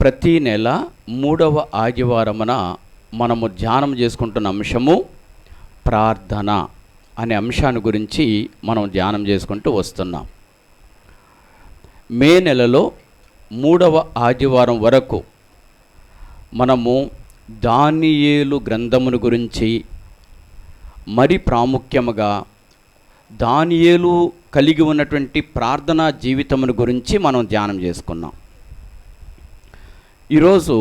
ప్రతి నెల 3వ ఆదివారమున మనము ధ్యానం చేసుకుంటున్న అంశము ప్రార్థన అనే అంశాన్ని గురించి మనం ధ్యానం చేసుకుంటూ వస్తున్నాం. మే నెలలో 3వ ఆదివారం వరకు మనము దానియేలు గ్రంథమును గురించి, మరి ప్రాముఖ్యముగా దానియేలు కలిగి ఉన్నటువంటి ప్రార్థనా జీవితమును గురించి మనం ధ్యానం చేసుకున్నాం. ఈరోజు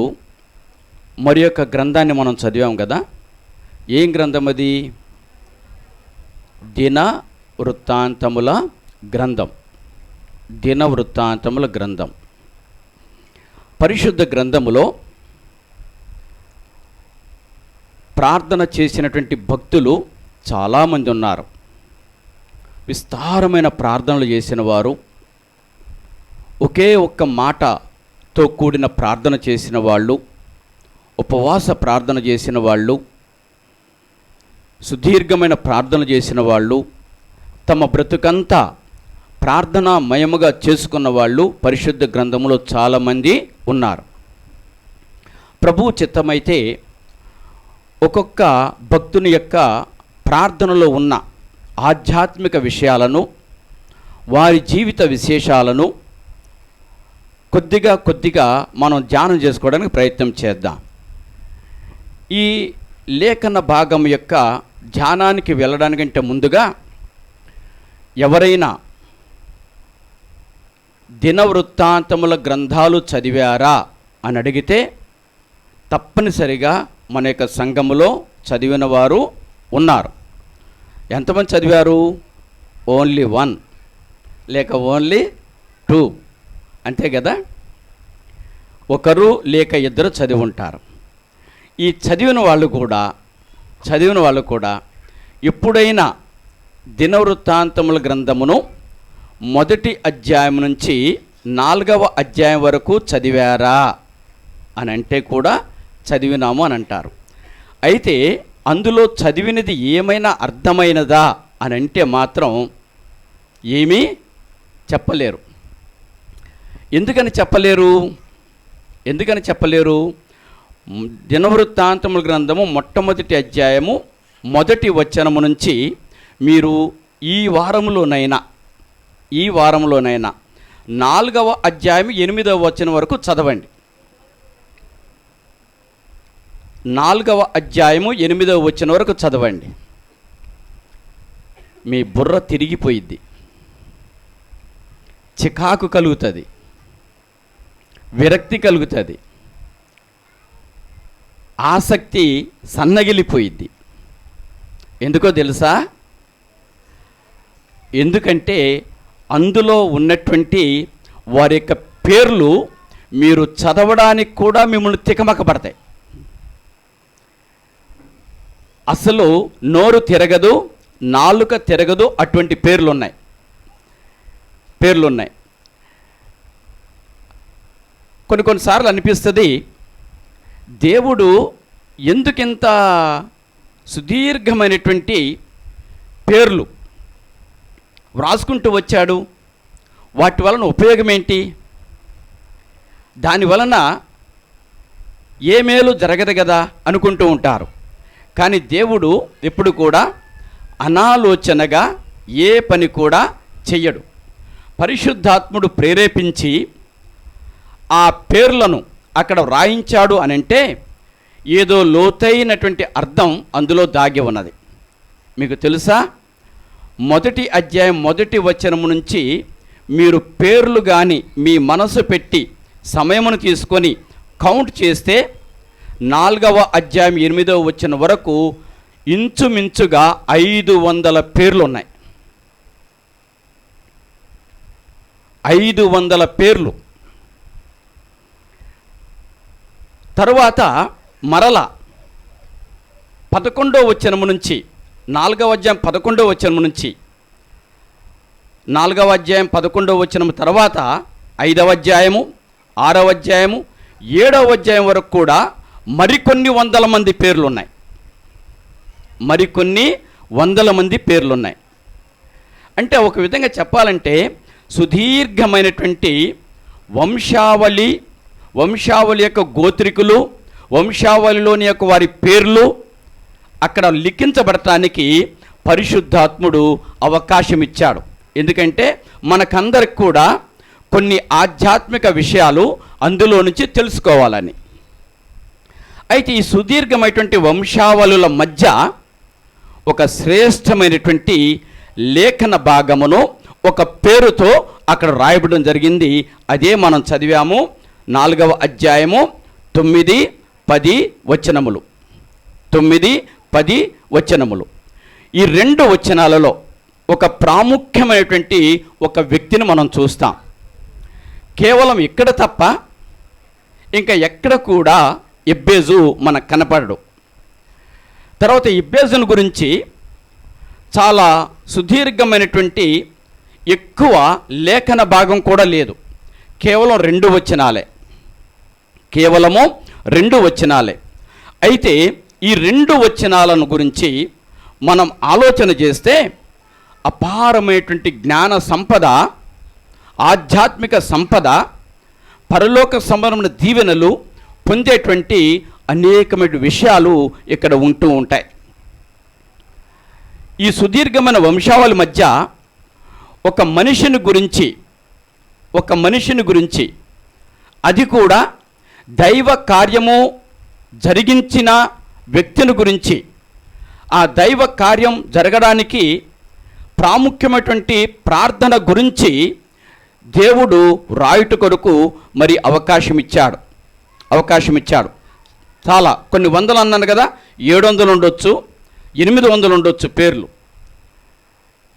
మరి యొక్క గ్రంథాన్ని మనం చదివాం కదా. ఏం గ్రంథం అది? దిన వృత్తాంతముల గ్రంథం. దిన వృత్తాంతముల గ్రంథం. పరిశుద్ధ గ్రంథములో ప్రార్థన చేసినటువంటి భక్తులు చాలామంది ఉన్నారు. విస్తారమైన ప్రార్థనలు చేసిన వారు, ఒకే ఒక్క మాటతో కూడిన ప్రార్థన చేసిన వాళ్ళు, ఉపవాస ప్రార్థన చేసిన వాళ్ళు, సుదీర్ఘమైన ప్రార్థన చేసిన వాళ్ళు, తమ బ్రతుకంతా ప్రార్థనామయముగా చేసుకున్న వాళ్ళు పరిశుద్ధ గ్రంథములో చాలామంది ఉన్నారు. ప్రభువు చిత్తమైతే ఒక్కొక్క భక్తుని యొక్క ప్రార్థనలో ఉన్న ఆధ్యాత్మిక విషయాలను, వారి జీవిత విశేషాలను కొద్దిగా మనం ధ్యానం చేసుకోవడానికి ప్రయత్నం చేద్దాం. ఈ లేఖన భాగం యొక్క ధ్యానానికి వెళ్ళడానికంటే ముందుగా ఎవరైనా దినవృత్తాంతముల గ్రంథాలు చదివారా అని అడిగితే తప్పనిసరిగా మన యొక్క సంఘములో చదివిన వారు ఉన్నారు. ఎంతమంది చదివారు? ఓన్లీ 1 లేక ఓన్లీ 2 అంతే కదా. ఒకరు లేక ఇద్దరు చదివి ఉంటారు. ఈ చదివిన వాళ్ళు కూడా ఎప్పుడైనా దినవృత్తాంతముల గ్రంథమును మొదటి అధ్యాయం నుంచి 4వ అధ్యాయం వరకు చదివారా అని అంటే కూడా చదివినాము అని అంటారు. అయితే అందులో చదివినది ఏమైనా అర్థమైనదా అని అంటే మాత్రం ఏమీ చెప్పలేరు. ఎందుకని చెప్పలేరు? దినవృత్తాంతముల గ్రంథము మొట్టమొదటి అధ్యాయము మొదటి వచనము నుంచి మీరు ఈ వారంలోనైనా 4వ అధ్యాయం 8వ వచనం వరకు చదవండి. 4వ అధ్యాయము 8వ వచనం వరకు చదవండి. మీ బుర్ర తిరిగిపోయిద్ది, చికాకు కలుగుతుంది, విరక్తి కలుగుతుంది, ఆసక్తి సన్నగిలిపోయిద్ది. ఎందుకో తెలుసా? ఎందుకంటే అందులో ఉన్నటువంటి వారి యొక్క పేర్లు మీరు చదవడానికి కూడా మిమ్మల్ని తికమకపడతాయి. అసలు నోరు తిరగదు, నాలుక తిరగదు, అటువంటి పేర్లున్నాయి. కొన్నిసార్లు అనిపిస్తుంది, దేవుడు ఎందుకింత సుదీర్ఘమైనటువంటి పేర్లు వ్రాసుకుంటూ వచ్చాడు? వాటి వలన ఉపయోగం ఏంటి? దానివలన ఏ మేలు జరగదు కదా అనుకుంటూ ఉంటారు. కానీ దేవుడు ఎప్పుడు కూడా అనాలోచనగా ఏ పని కూడా చెయ్యడు. పరిశుద్ధాత్ముడు ప్రేరేపించి ఆ పేర్లను అక్కడ వ్రాయించాడు అనంటే ఏదో లోతైనటువంటి అర్థం అందులో దాగి ఉన్నది. మీకు తెలుసా? మొదటి అధ్యాయం మొదటి వచనము నుంచి మీరు పేర్లు కానీ మీ మనసు పెట్టి సమయమును తీసుకొని కౌంట్ చేస్తే 4వ అధ్యాయం 8వ వచనం వరకు ఇంచుమించుగా 500 పేర్లు ఉన్నాయి. 500 పేర్లు. తరువాత మరల 11వ వచనము నుంచి 4వ అధ్యాయం 11వ వచనము నుంచి 4వ అధ్యాయం 11వ వచనము తర్వాత 5వ అధ్యాయము 6వ అధ్యాయము 7వ అధ్యాయం వరకు కూడా మరికొన్ని వందల మంది పేర్లున్నాయి. అంటే ఒక విధంగా చెప్పాలంటే సుదీర్ఘమైనటువంటి వంశావళి వంశావళి యొక్క గోత్రికులు, వంశావళిలోని యొక్క వారి పేర్లు అక్కడ లిఖించబడటానికి పరిశుద్ధాత్ముడు అవకాశం ఇచ్చాడు. ఎందుకంటే మనకందరికి కూడా కొన్ని ఆధ్యాత్మిక విషయాలు అందులో నుంచి తెలుసుకోవాలని. అయితే ఈ సుదీర్ఘమైనటువంటి వంశావళుల మధ్య ఒక శ్రేష్టమైనటువంటి లేఖన భాగమును ఒక పేరుతో అక్కడ రాయబడడం జరిగింది. అదే మనం చదివాము. 4వ అధ్యాయము 9, 10 వచనములు. 9, 10 వచనములు. ఈ 2 వచనాలలో ఒక ప్రాముఖ్యమైనటువంటి ఒక వ్యక్తిని మనం చూస్తాం. కేవలం ఇక్కడ తప్ప ఇంకా ఎక్కడ కూడా ఎబ్బేజు మనకు కనపడడు. తర్వాత ఎబ్బేజును గురించి చాలా సుదీర్ఘమైనటువంటి ఎక్కువ లేఖన భాగం కూడా లేదు. కేవలం 2 వచనాలే. కేవలము 2 వచనాలే. అయితే ఈ 2 వచనాలను గురించి మనం ఆలోచన చేస్తే అపారమైనటువంటి జ్ఞాన సంపద, ఆధ్యాత్మిక సంపద, పరలోక సంబంధమైన దీవెనలు పొందేటువంటి అనేకమైన విషయాలు ఇక్కడ ఉంటూ ఉంటాయి. ఈ సుదీర్ఘమైన వంశావళి మధ్య ఒక మనిషిని గురించి అది కూడా దైవ కార్యము జరిగించిన వ్యక్తిని గురించి, ఆ దైవ కార్యం జరగడానికి ప్రాముఖ్యమైనటువంటి ప్రార్థన గురించి దేవుడు రాయుట కొరకు మరి అవకాశం ఇచ్చాడు. చాలా కొన్ని వందలు అన్నాను కదా, 700 ఉండొచ్చు, 800 ఉండొచ్చు పేర్లు.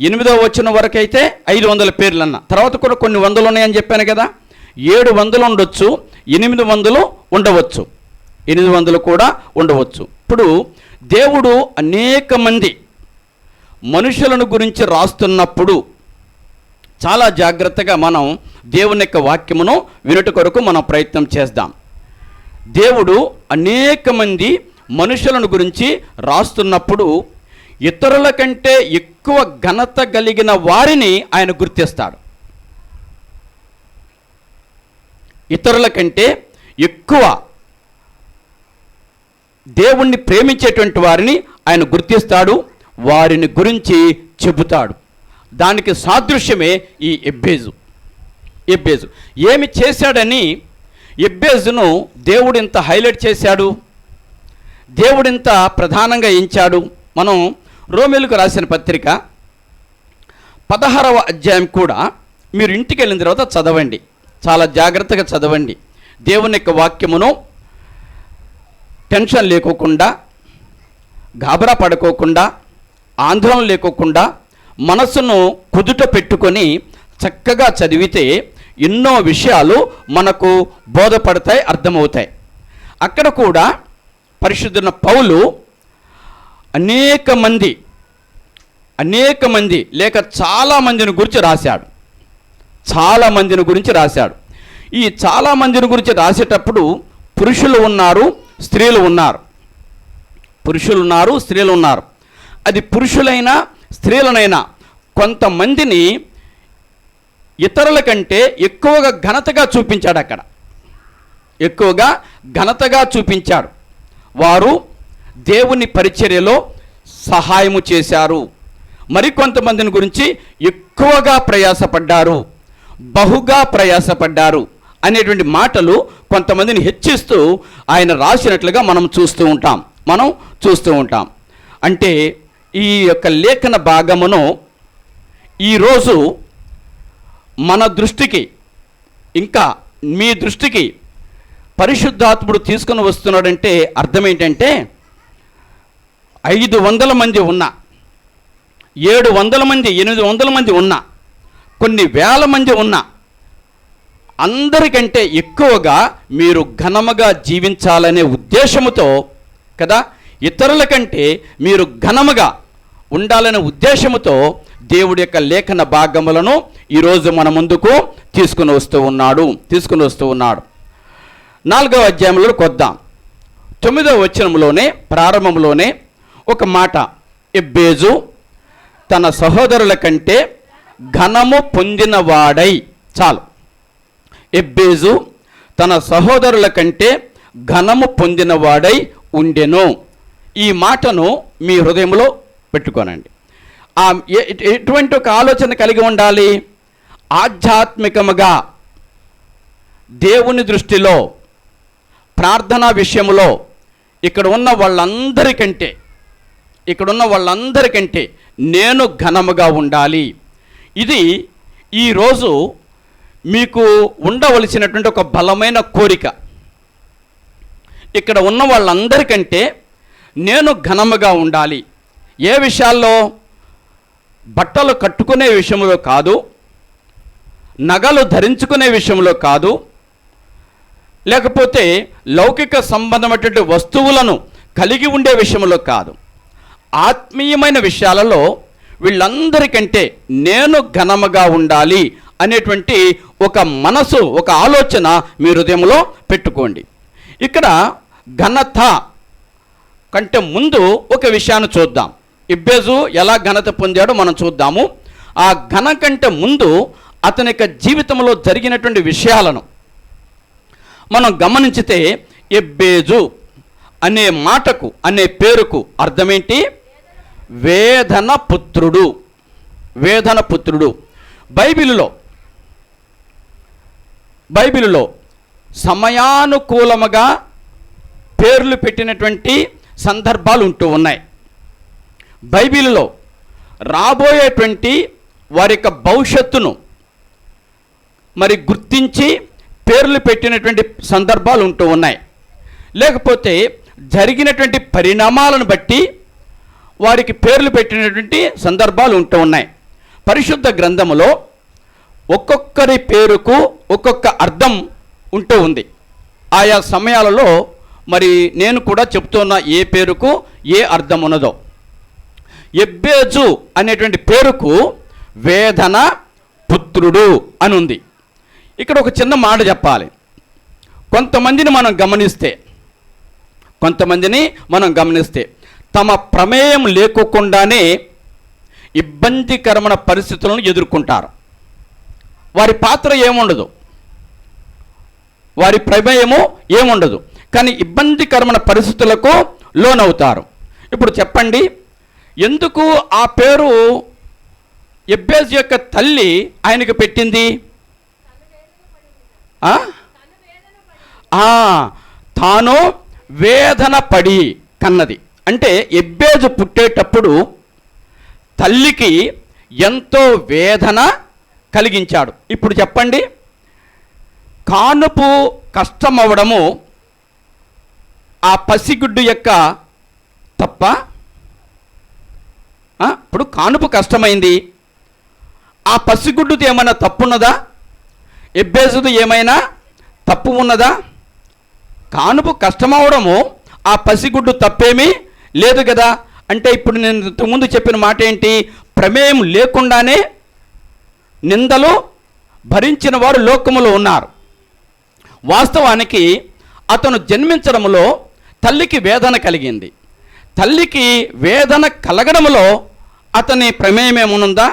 8వ వచనం వరకు అయితే 500 పేర్లు అన్న. తర్వాత కూడా కొన్ని వందలు ఉన్నాయని చెప్పాను కదా, 700 ఉండొచ్చు, 800 ఉండవచ్చు, 800 కూడా ఉండవచ్చు. ఇప్పుడు దేవుడు అనేక మంది మనుషులను గురించి రాస్తున్నప్పుడు చాలా జాగ్రత్తగా మనం దేవుని యొక్క వాక్యమును వినుట కొరకు మనం ప్రయత్నం చేద్దాం. దేవుడు అనేక మంది మనుషులను గురించి రాస్తున్నప్పుడు ఇతరుల కంటే ఎక్కువ ఘనత కలిగిన వారిని ఆయన గుర్తిస్తాడు. ఇతరుల కంటే ఎక్కువ దేవుణ్ణి ప్రేమించేటువంటి వారిని ఆయన గుర్తిస్తాడు, వారిని గురించి చెబుతాడు. దానికి సాదృశ్యమే ఈ ఎబ్బేజు. ఏమి చేశాడని ఎబ్బేజును దేవుడు ఇంత హైలైట్ చేశాడు, దేవుడు ఇంత ప్రధానంగా ఎంచాడు? మనం రోమేలుకు రాసిన పత్రిక 16వ అధ్యాయం కూడా మీరు ఇంటికి వెళ్ళిన తర్వాత చదవండి, చాలా జాగ్రత్తగా చదవండి. దేవుని యొక్క వాక్యమును టెన్షన్ లేకోకుండా, గాబరా పడుకోకుండా, ఆందోళన లేకోకుండా మనసును కుదుట పెట్టుకొని చక్కగా చదివితే ఎన్నో విషయాలు మనకు బోధపడతాయి, అర్థమవుతాయి. అక్కడ కూడా పరిశుద్ధున్న పౌలు అనేక మంది లేక చాలామందిని గురించి రాశాడు. ఈ చాలామందిని గురించి రాసేటప్పుడు పురుషులు ఉన్నారు, స్త్రీలు ఉన్నారు. అది పురుషులైనా స్త్రీలనైనా కొంతమందిని ఇతరుల కంటే ఎక్కువగా ఘనతగా చూపించాడు. వారు దేవుని పరిచర్యలో సహాయము చేశారు. మరికొంతమందిని గురించి ఎక్కువగా బహుగా ప్రయాసపడ్డారు అనేటువంటి మాటలు కొంతమందిని హెచ్చిస్తూ ఆయన రాసినట్లుగా మనం చూస్తూ ఉంటాం. అంటే ఈ యొక్క లేఖన భాగమును ఈరోజు మన దృష్టికి, ఇంకా మీ దృష్టికి పరిశుద్ధాత్ముడు తీసుకుని వస్తున్నాడంటే అర్థం ఏంటంటే 500 మంది ఉన్నా, 700 మంది, 800 మంది ఉన్నా, కొన్ని వేల మంది ఉన్నా, అందరికంటే ఎక్కువగా మీరు ఘనముగా జీవించాలనే ఉద్దేశముతో కదా, ఇతరుల కంటే మీరు ఘనముగా ఉండాలనే ఉద్దేశముతో దేవుడి యొక్క లేఖన భాగములను ఈరోజు మన ముందుకు తీసుకుని వస్తూ ఉన్నాడు. 4వ అధ్యాయంలోకి వద్దాం. 9వ వచనంలోనే ప్రారంభంలోనే ఒక మాట, ఎబ్బేజు తన సహోదరుల కంటే ఘనము పొందినవాడై. చాలు. ఎబ్బేజు తన సహోదరుల కంటే ఘనము పొందినవాడై ఉండెను. ఈ మాటను మీ హృదయంలో పెట్టుకోనండి. ఎటువంటి ఒక ఆలోచన కలిగి ఉండాలి? ఆధ్యాత్మికముగా దేవుని దృష్టిలో ప్రార్థనా విషయంలో ఇక్కడ ఉన్న వాళ్ళందరికంటే నేను ఘనముగా ఉండాలి. ఇది ఈరోజు మీకు ఉండవలసినటువంటి ఒక బలమైన కోరిక. ఇక్కడ ఉన్న వాళ్ళందరికంటే నేను ఘనముగా ఉండాలి. ఏ విషయాల్లో? బట్టలు కట్టుకునే విషయంలో కాదు, నగలు ధరించుకునే విషయంలో కాదు, లేకపోతే లౌకిక సంబంధమైనటువంటి వస్తువులను కలిగి ఉండే విషయంలో కాదు. ఆత్మీయమైన విషయాలలో వీళ్ళందరికంటే నేను ఘనముగా ఉండాలి అనేటువంటి ఒక మనసు, ఒక ఆలోచన మీ హృదయంలో పెట్టుకోండి. ఇక్కడ ఘనత కంటే ముందు ఒక విషయాన్ని చూద్దాం. ఎబ్బేజు ఎలా ఘనత పొందాడో మనం చూద్దాము. ఆ ఘన కంటే ముందు అతని యొక్క జీవితంలో జరిగినటువంటి విషయాలను మనం గమనించితే, ఎబ్బేజు అనే మాటకు, అనే పేరుకు అర్థమేంటి? వేదన పుత్రుడు. వేదన పుత్రుడు. బైబిలులో సమయానుకూలముగా పేర్లు పెట్టినటువంటి సందర్భాలు ఉంటూ ఉన్నాయి. బైబిలులో రాబోయేటువంటి వారి యొక్క భవిష్యత్తును మరి గుర్తించి పేర్లు పెట్టినటువంటి సందర్భాలు ఉంటూ ఉన్నాయి. లేకపోతే జరిగినటువంటి పరిణామాలను బట్టి వారికి పేర్లు పెట్టినటువంటి సందర్భాలు ఉంటూ ఉన్నాయి. పరిశుద్ధ గ్రంథములో ఒక్కొక్కరి పేరుకు ఒక్కొక్క అర్థం ఉంటూ ఉంది. ఆయా సమయాలలో మరి నేను కూడా చెప్తున్న ఏ పేరుకు ఏ అర్థం ఉన్నదో. ఎబ్బేజు అనేటువంటి పేరుకు వేదన పుత్రుడు అని ఉంది. ఇక్కడ ఒక చిన్న మాట చెప్పాలి. కొంతమందిని మనం గమనిస్తే తమ ప్రమేయం లేకోకుండానే ఇబ్బందికరమైన పరిస్థితులను ఎదుర్కొంటారు. వారి పాత్ర ఏముండదు, వారి ప్రమేయము ఏముండదు, కానీ ఇబ్బందికరమైన పరిస్థితులకు లోనవుతారు. ఇప్పుడు చెప్పండి, ఎందుకు ఆ పేరు ఎబ్బేజు యొక్క తల్లి ఆయనకు పెట్టింది? తాను వేదన పడి కన్నది. అంటే ఎబ్బేజు పుట్టేటప్పుడు తల్లికి ఎంతో వేదన కలిగించాడు. ఇప్పుడు చెప్పండి, కానుపు కష్టమవడము ఆ పసిగుడ్డు యొక్క తప్ప? ఇప్పుడు కానుపు కష్టమైంది, ఆ పసిగుడ్డుది ఏమైనా తప్పున్నదా? ఎబ్బేజుది ఏమైనా తప్పు ఉన్నదా? కానుపు కష్టమవడము ఆ పసిగుడ్డు తప్పేమీ లేదు కదా. అంటే ఇప్పుడు నేను ఇంతకుముందు చెప్పిన మాట ఏంటి? ప్రమేయం లేకుండానే నిందలు భరించిన వారు లోకములో ఉన్నారు. వాస్తవానికి అతను జన్మించడంలో తల్లికి వేదన కలిగింది. తల్లికి వేదన కలగడంలో అతని ప్రమేయం ఏమనుందా?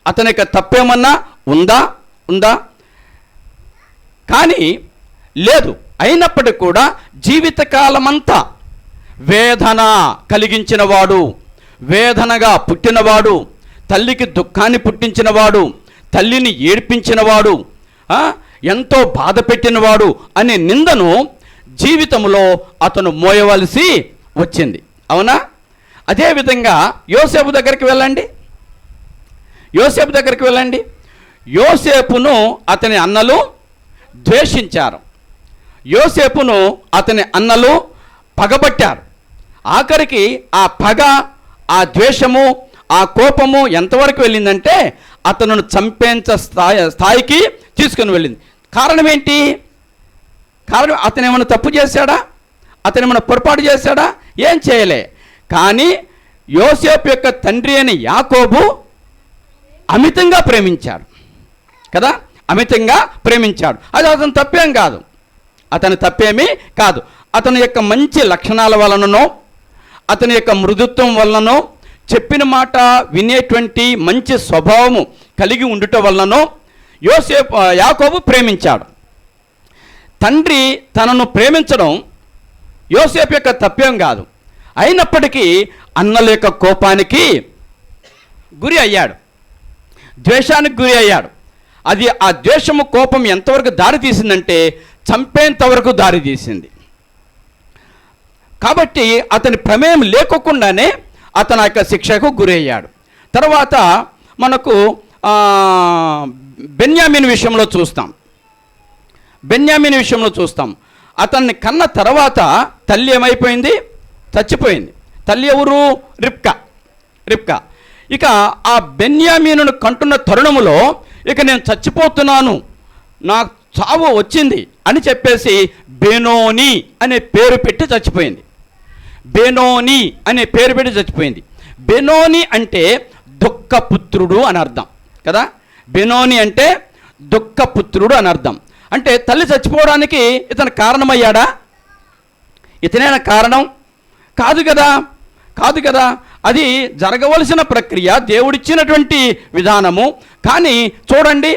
అతనికి తప్పేమన్నా ఉందా? కానీ లేదు. అయినప్పటికీ కూడా జీవితకాలమంతా వేదన కలిగించినవాడు, వేదనగా పుట్టినవాడు, తల్లికి దుఃఖాన్ని పుట్టించినవాడు, తల్లిని ఏడ్పించినవాడు, ఎంతో బాధ పెట్టినవాడు అనే నిందను జీవితంలో అతను మోయవలసి వచ్చింది. అవునా? అదేవిధంగా యోసేపు దగ్గరికి వెళ్ళండి. యోసేపును అతని అన్నలు ద్వేషించారు. యోసేపును అతని అన్నలు పగబట్టారు. ఆఖరికి ఆ పగ, ఆ ద్వేషము, ఆ కోపము ఎంతవరకు వెళ్ళిందంటే అతను చంపేంత స్థాయికి తీసుకుని వెళ్ళింది. కారణం ఏంటి? కారణం అతను ఏమైనా తప్పు చేశాడా? అతను ఏమైనా పొరపాటు చేశాడా? ఏం చేయలే. కానీ యోసేపు యొక్క తండ్రి అయిన యాకోబు అమితంగా ప్రేమించాడు కదా, అమితంగా ప్రేమించాడు. అది అతను తప్పేం కాదు, అతని తప్పేమీ కాదు. అతని యొక్క మంచి లక్షణాల వలననో, అతని యొక్క మృదుత్వం వలననో, చెప్పిన మాట వినేటువంటి మంచి స్వభావము కలిగి ఉండుట వలననో యాకోబు ప్రేమించాడు. తండ్రి తనను ప్రేమించడం యోసేపు యొక్క తప్పేం కాదు. అయినప్పటికీ అన్నల యొక్క కోపానికి గురి అయ్యాడు, ద్వేషానికి గురి అయ్యాడు. అది ఆ ద్వేషము కోపం ఎంతవరకు దారి తీసిందంటే చంపేంత వరకు దారి తీసింది. కాబట్టి అతని ప్రమేయం లేకోకుండానే అతని యొక్క శిక్షకు గురి అయ్యాడు. తర్వాత మనకు బెన్యామీను విషయంలో చూస్తాం. అతన్ని కన్న తర్వాత తల్లి ఏమైపోయింది? చచ్చిపోయింది. తల్లి ఎవరు? రిబ్కా. ఇక ఆ బెన్యామీనును కంటున్న తరుణములో ఇక నేను చచ్చిపోతున్నాను, నాకు చావు వచ్చింది అని చెప్పేసి బెనోని అనే పేరు పెట్టి చచ్చిపోయింది. బెనోని అంటే దుఃఖపుత్రుడు అని అర్థం కదా. బెనోని అంటే దుఃఖపుత్రుడు అని అర్థం. అంటే తల్లి చచ్చిపోవడానికి ఇతను కారణమయ్యాడా? ఇతనేనా కారణం? కాదు కదా. అది జరగవలసిన ప్రక్రియ, దేవుడిచ్చినటువంటి విధానము. కానీ చూడండి,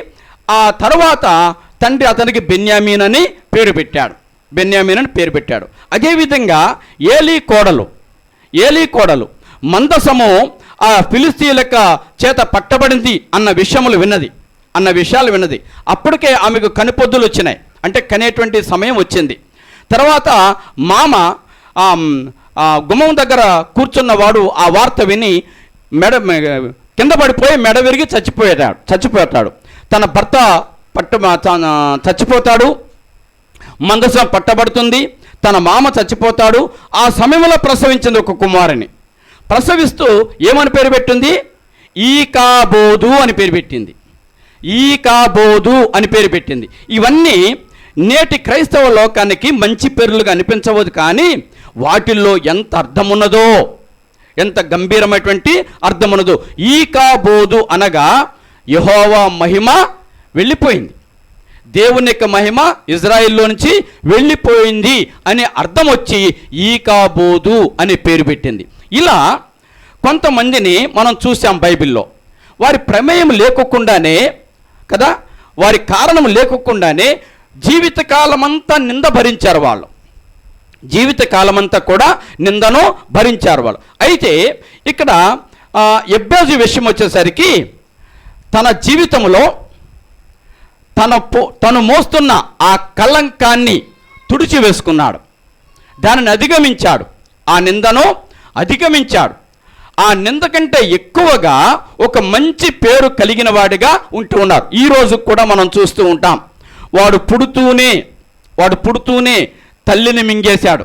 ఆ తర్వాత తండ్రి అతనికి బెన్యామీన్ అని పేరు పెట్టాడు. అదేవిధంగా ఏలీ కోడలు మందసము ఆ ఫిలిస్తీయుల చేత పట్టబడింది అన్న విషయాలు విన్నది. అప్పటికే ఆమెకు కనిపొద్దులు వచ్చినాయి, అంటే కనేటువంటి సమయం వచ్చింది. తర్వాత మామ గుమ్మం దగ్గర కూర్చున్నవాడు ఆ వార్త విని కింద పడిపోయి మెడ విరిగి చచ్చిపోతాడు. తన భర్త చచ్చిపోతాడు, మందసం పట్టబడుతుంది, తన మామ చచ్చిపోతాడు. ఆ సమయంలో ప్రసవించింది ఒక కుమారుని. ప్రసవిస్తూ ఏమని పేరు పెట్టింది? ఈకాబోదు అని పేరు పెట్టింది. ఇవన్నీ నేటి క్రైస్తవ లోకానికి మంచి పేర్లుగా అనిపించవద్దు, కానీ వాటిల్లో ఎంత అర్థమున్నదో, ఎంత గంభీరమైనటువంటి అర్థమున్నదో. ఈకాబోదు అనగా యెహోవా మహిమ వెళ్ళిపోయింది, దేవుని యొక్క మహిమ ఇజ్రాయిల్లో నుంచి వెళ్ళిపోయింది అనే అర్థం వచ్చి ఈకాబోదు అనే పేరు పెట్టింది. ఇలా కొంతమందిని మనం చూసాం బైబిల్లో. వారి ప్రమేయం లేకోకుండానే కదా, వారి కారణం లేకోకుండానే జీవితకాలమంతా నింద భరించారు వాళ్ళు. జీవితకాలమంతా కూడా నిందను భరించారు వాళ్ళు. అయితే ఇక్కడ యెబ్బేజు విషయం వచ్చేసరికి తన జీవితంలో తను మోస్తున్న ఆ కళంకాన్ని తుడిచివేసుకున్నాడు, దానిని అధిగమించాడు, ఆ నిందను అధిగమించాడు. ఆ నింద కంటే ఎక్కువగా ఒక మంచి పేరు కలిగిన వాడిగా ఉంటూ ఉన్నారు. ఈరోజు కూడా మనం చూస్తూ ఉంటాం. వాడు పుడుతూనే తల్లిని మింగేశాడు,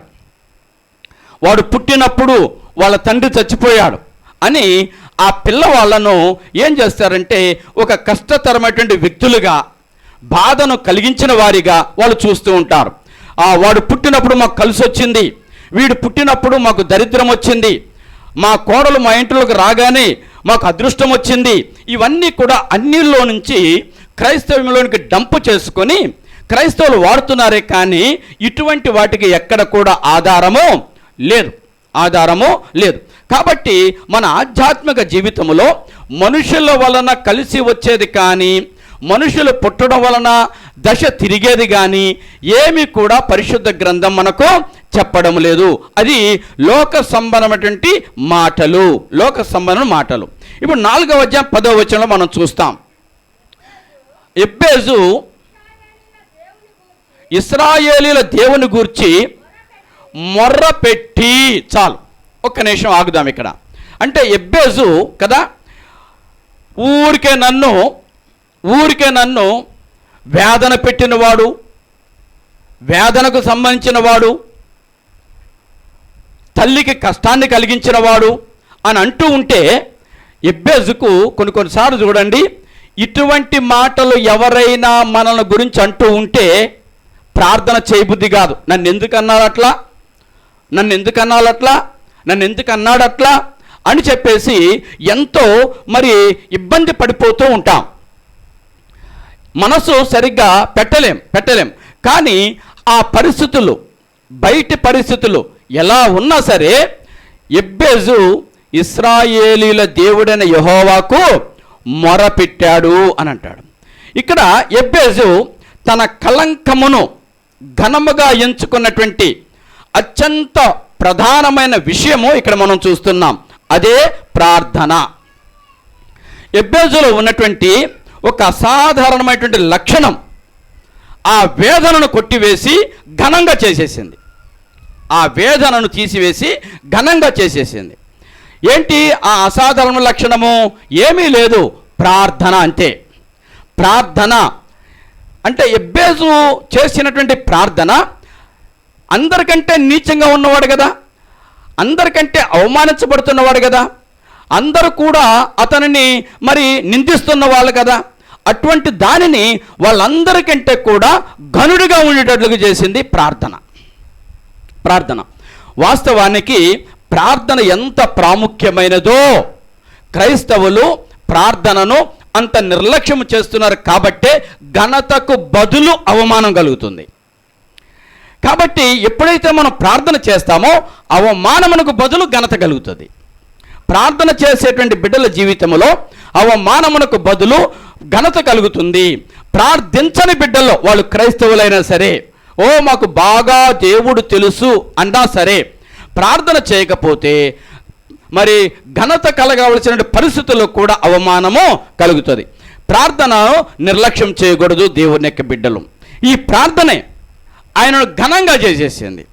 వాడు పుట్టినప్పుడు వాళ్ళ తండ్రి చచ్చిపోయాడు అని ఆ పిల్లవాళ్లను ఏం చేస్తారంటే ఒక కష్టతరమైనటువంటి వ్యక్తులుగా, బాధను కలిగించిన వారిగా వాళ్ళు చూస్తూ ఉంటారు. వాడు పుట్టినప్పుడు మాకు కలిసి వచ్చింది, వీడు పుట్టినప్పుడు మాకు దరిద్రం వచ్చింది, మా కోడలు మా ఇంట్లోకి రాగానే మాకు అదృష్టం వచ్చింది. ఇవన్నీ కూడా అన్నిల్లో నుంచి క్రైస్తవంలోనికి డంపు చేసుకొని క్రైస్తవులు వాడుతున్నారే, కానీ ఇటువంటి వాటికి ఎక్కడ కూడా ఆధారము లేదు. కాబట్టి మన ఆధ్యాత్మిక జీవితంలో మనుషుల వలన కలిసి వచ్చేది కానీ, మనుషులు పుట్టడం వలన దశ తిరిగేది కానీ ఏమి కూడా పరిశుద్ధ గ్రంథం మనకు చెప్పడం లేదు. అది లోక సంబంధమైనటువంటి మాటలు. ఇప్పుడు 4వ అధ్యాయం 10వ వచనంలో మనం చూస్తాం. యెబ్బేజు ఇశ్రాయేలీల దేవుని గూర్చి మొర్ర పెట్టి, చాలు ఒక్క నిమిషం ఆగుదాం ఇక్కడ. అంటే యెబ్బేజు కదా ఊరికే నన్ను వేదన పెట్టినవాడు, వేదనకు సంబంధించిన వాడు, తల్లికి కష్టాన్ని కలిగించినవాడు అని అంటూ ఉంటే యెబ్బేజుకు కొన్నిసార్లు చూడండి, ఇటువంటి మాటలు ఎవరైనా మనల్ని గురించి అంటూ ఉంటే ప్రార్థన చేయబుద్ధి కాదు. నన్ను ఎందుకు అన్నాడట్లా అని చెప్పేసి ఎంతో ఇబ్బంది పడిపోతూ ఉంటాం. మనసు సరిగ్గా పెట్టలేం. కానీ ఆ పరిస్థితులు, బయటి పరిస్థితులు ఎలా ఉన్నా సరే యెబ్బేజు ఇశ్రాయేలీల దేవుడైన యెహోవాకు మొరపెట్టాడు అని అంటాడు. ఇక్కడ యెబ్బేజు తన కళంకమును ఘనముగా ఎంచుకున్నటువంటి అత్యంత ప్రధానమైన విషయము ఇక్కడ మనం చూస్తున్నాం. అదే ప్రార్థన. ఎబ్బేజులో ఉన్నటువంటి ఒక అసాధారణమైనటువంటి లక్షణం ఆ వేదనను కొట్టివేసి ఘనంగా చేసేసింది. ఆ వేదనను తీసివేసి ఘనంగా చేసేసింది. ఏంటి ఆ అసాధారణ లక్షణము? ఏమీ లేదు, ప్రార్థన అంతే. ప్రార్థన అంటే ఎబ్బేజు చేసినటువంటి ప్రార్థన అందరికంటే నీచంగా ఉన్నవాడు కదా, అందరికంటే అవమానించబడుతున్నవాడు కదా, అందరూ కూడా అతనిని మరి నిందిస్తున్న వాళ్ళు కదా. అటువంటి దానిని వాళ్ళందరికంటే కూడా ఘనుడిగా ఉండేటట్లుగా చేసింది ప్రార్థన. ప్రార్థన వాస్తవానికి ప్రార్థన ఎంత ప్రాముఖ్యమైనదో క్రైస్తవులు ప్రార్థనను అంత నిర్లక్ష్యం చేస్తున్నారు. కాబట్టే ఘనతకు బదులు అవమానం కలుగుతుంది. కాబట్టి ఎప్పుడైతే మనం ప్రార్థన చేస్తామో అవమానమునకు బదులు ఘనత కలుగుతుంది. ప్రార్థన చేసేటువంటి బిడ్డల జీవితంలో అవమానమునకు బదులు ఘనత కలుగుతుంది. ప్రార్థించని బిడ్డల్లో వాళ్ళు క్రైస్తవులైనా సరే, ఓ మాకు బాగా దేవుడు తెలుసు అన్నా సరే, ప్రార్థన చేయకపోతే మరి ఘనత కలగవలసిన పరిస్థితుల్లో కూడా అవమానము కలుగుతుంది. ప్రార్థనను నిర్లక్ష్యం చేయకూడదు దేవుని యొక్క బిడ్డలు. ఈ ప్రార్థనే ఆయనను ఘనంగా చేసేసింది.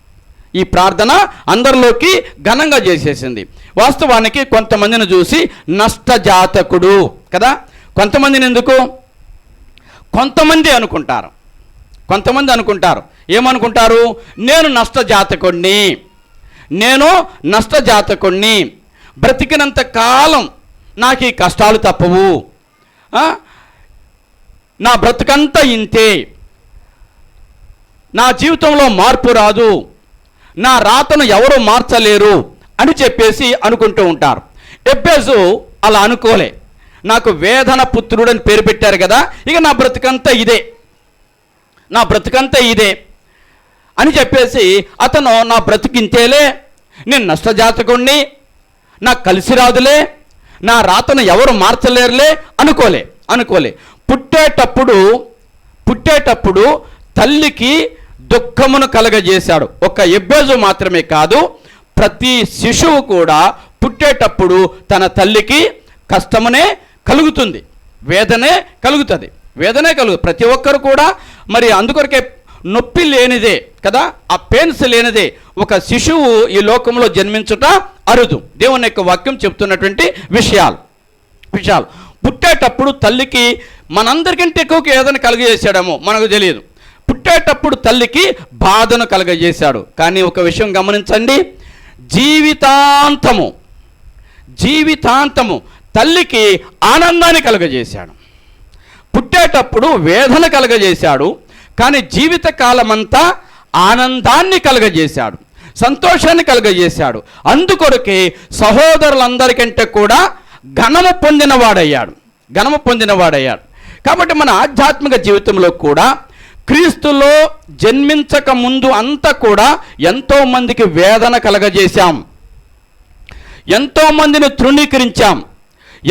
ఈ ప్రార్థన అందరిలోకి ఘనంగా చేసేసింది. వాస్తవానికి కొంతమందిని చూసి నష్టజాతకుడు కదా, కొంతమందిని ఎందుకు కొంతమంది అనుకుంటారు ఏమనుకుంటారు? నేను నష్టజాతకుణ్ణి, బ్రతికినంత కాలం నాకు ఈ కష్టాలు తప్పవు, నా బ్రతుకంతా ఇంతే, నా జీవితంలో మార్పు రాదు, నా రాతను ఎవరు మార్చలేరు అని చెప్పేసి అనుకుంటూ ఉంటారు. ఎబ్బేజు అలా అనుకోలే. నాకు వేదన పుత్రుడు అని పేరు పెట్టారు కదా, ఇక నా బ్రతుకంతా ఇదే అని చెప్పేసి అతను నా బ్రతికింతేలే, నేను నష్టజాతకుణ్ణి, నాకు కలిసి రాదులే, నా రాతను ఎవరు మార్చలేరులే అనుకోలే. పుట్టేటప్పుడు తల్లికి దుఃఖమును కలగజేశాడు. ఒక ఎబ్బేజు మాత్రమే కాదు, ప్రతి శిశువు కూడా పుట్టేటప్పుడు తన తల్లికి కష్టమునే కలుగుతుంది, వేదనే కలుగుతుంది. ప్రతి ఒక్కరు కూడా మరి అందుకొరకే నొప్పి లేనిదే కదా, ఆ పెయిన్స్ లేనిదే ఒక శిశువు ఈ లోకంలో జన్మించుట అరుదు. దేవుని యొక్క వాక్యం చెప్తున్నటువంటి విషయాలు. పుట్టేటప్పుడు తల్లికి మనందరికంటే ఎక్కువ ఏదైనా కలుగజేశాడేమో మనకు తెలియదు. పుట్టేటప్పుడు తల్లికి బాధను కలుగజేశాడు. కానీ ఒక విషయం గమనించండి, జీవితాంతము తల్లికి ఆనందాన్ని కలుగజేశాడు. పుట్టేటప్పుడు వేదన కలుగజేశాడు, కానీ జీవితకాలమంతా ఆనందాన్ని కలుగజేశాడు, సంతోషాన్ని కలుగజేశాడు. అందుకొరకే సహోదరులందరికంటే కూడా ఘనము పొందినవాడయ్యాడు. కాబట్టి మన ఆధ్యాత్మిక జీవితంలో కూడా క్రీస్తులో జన్మించక ముందు అంతా కూడా ఎంతోమందికి వేదన కలగజేశాం, ఎంతోమందిని తృణీకరించాం,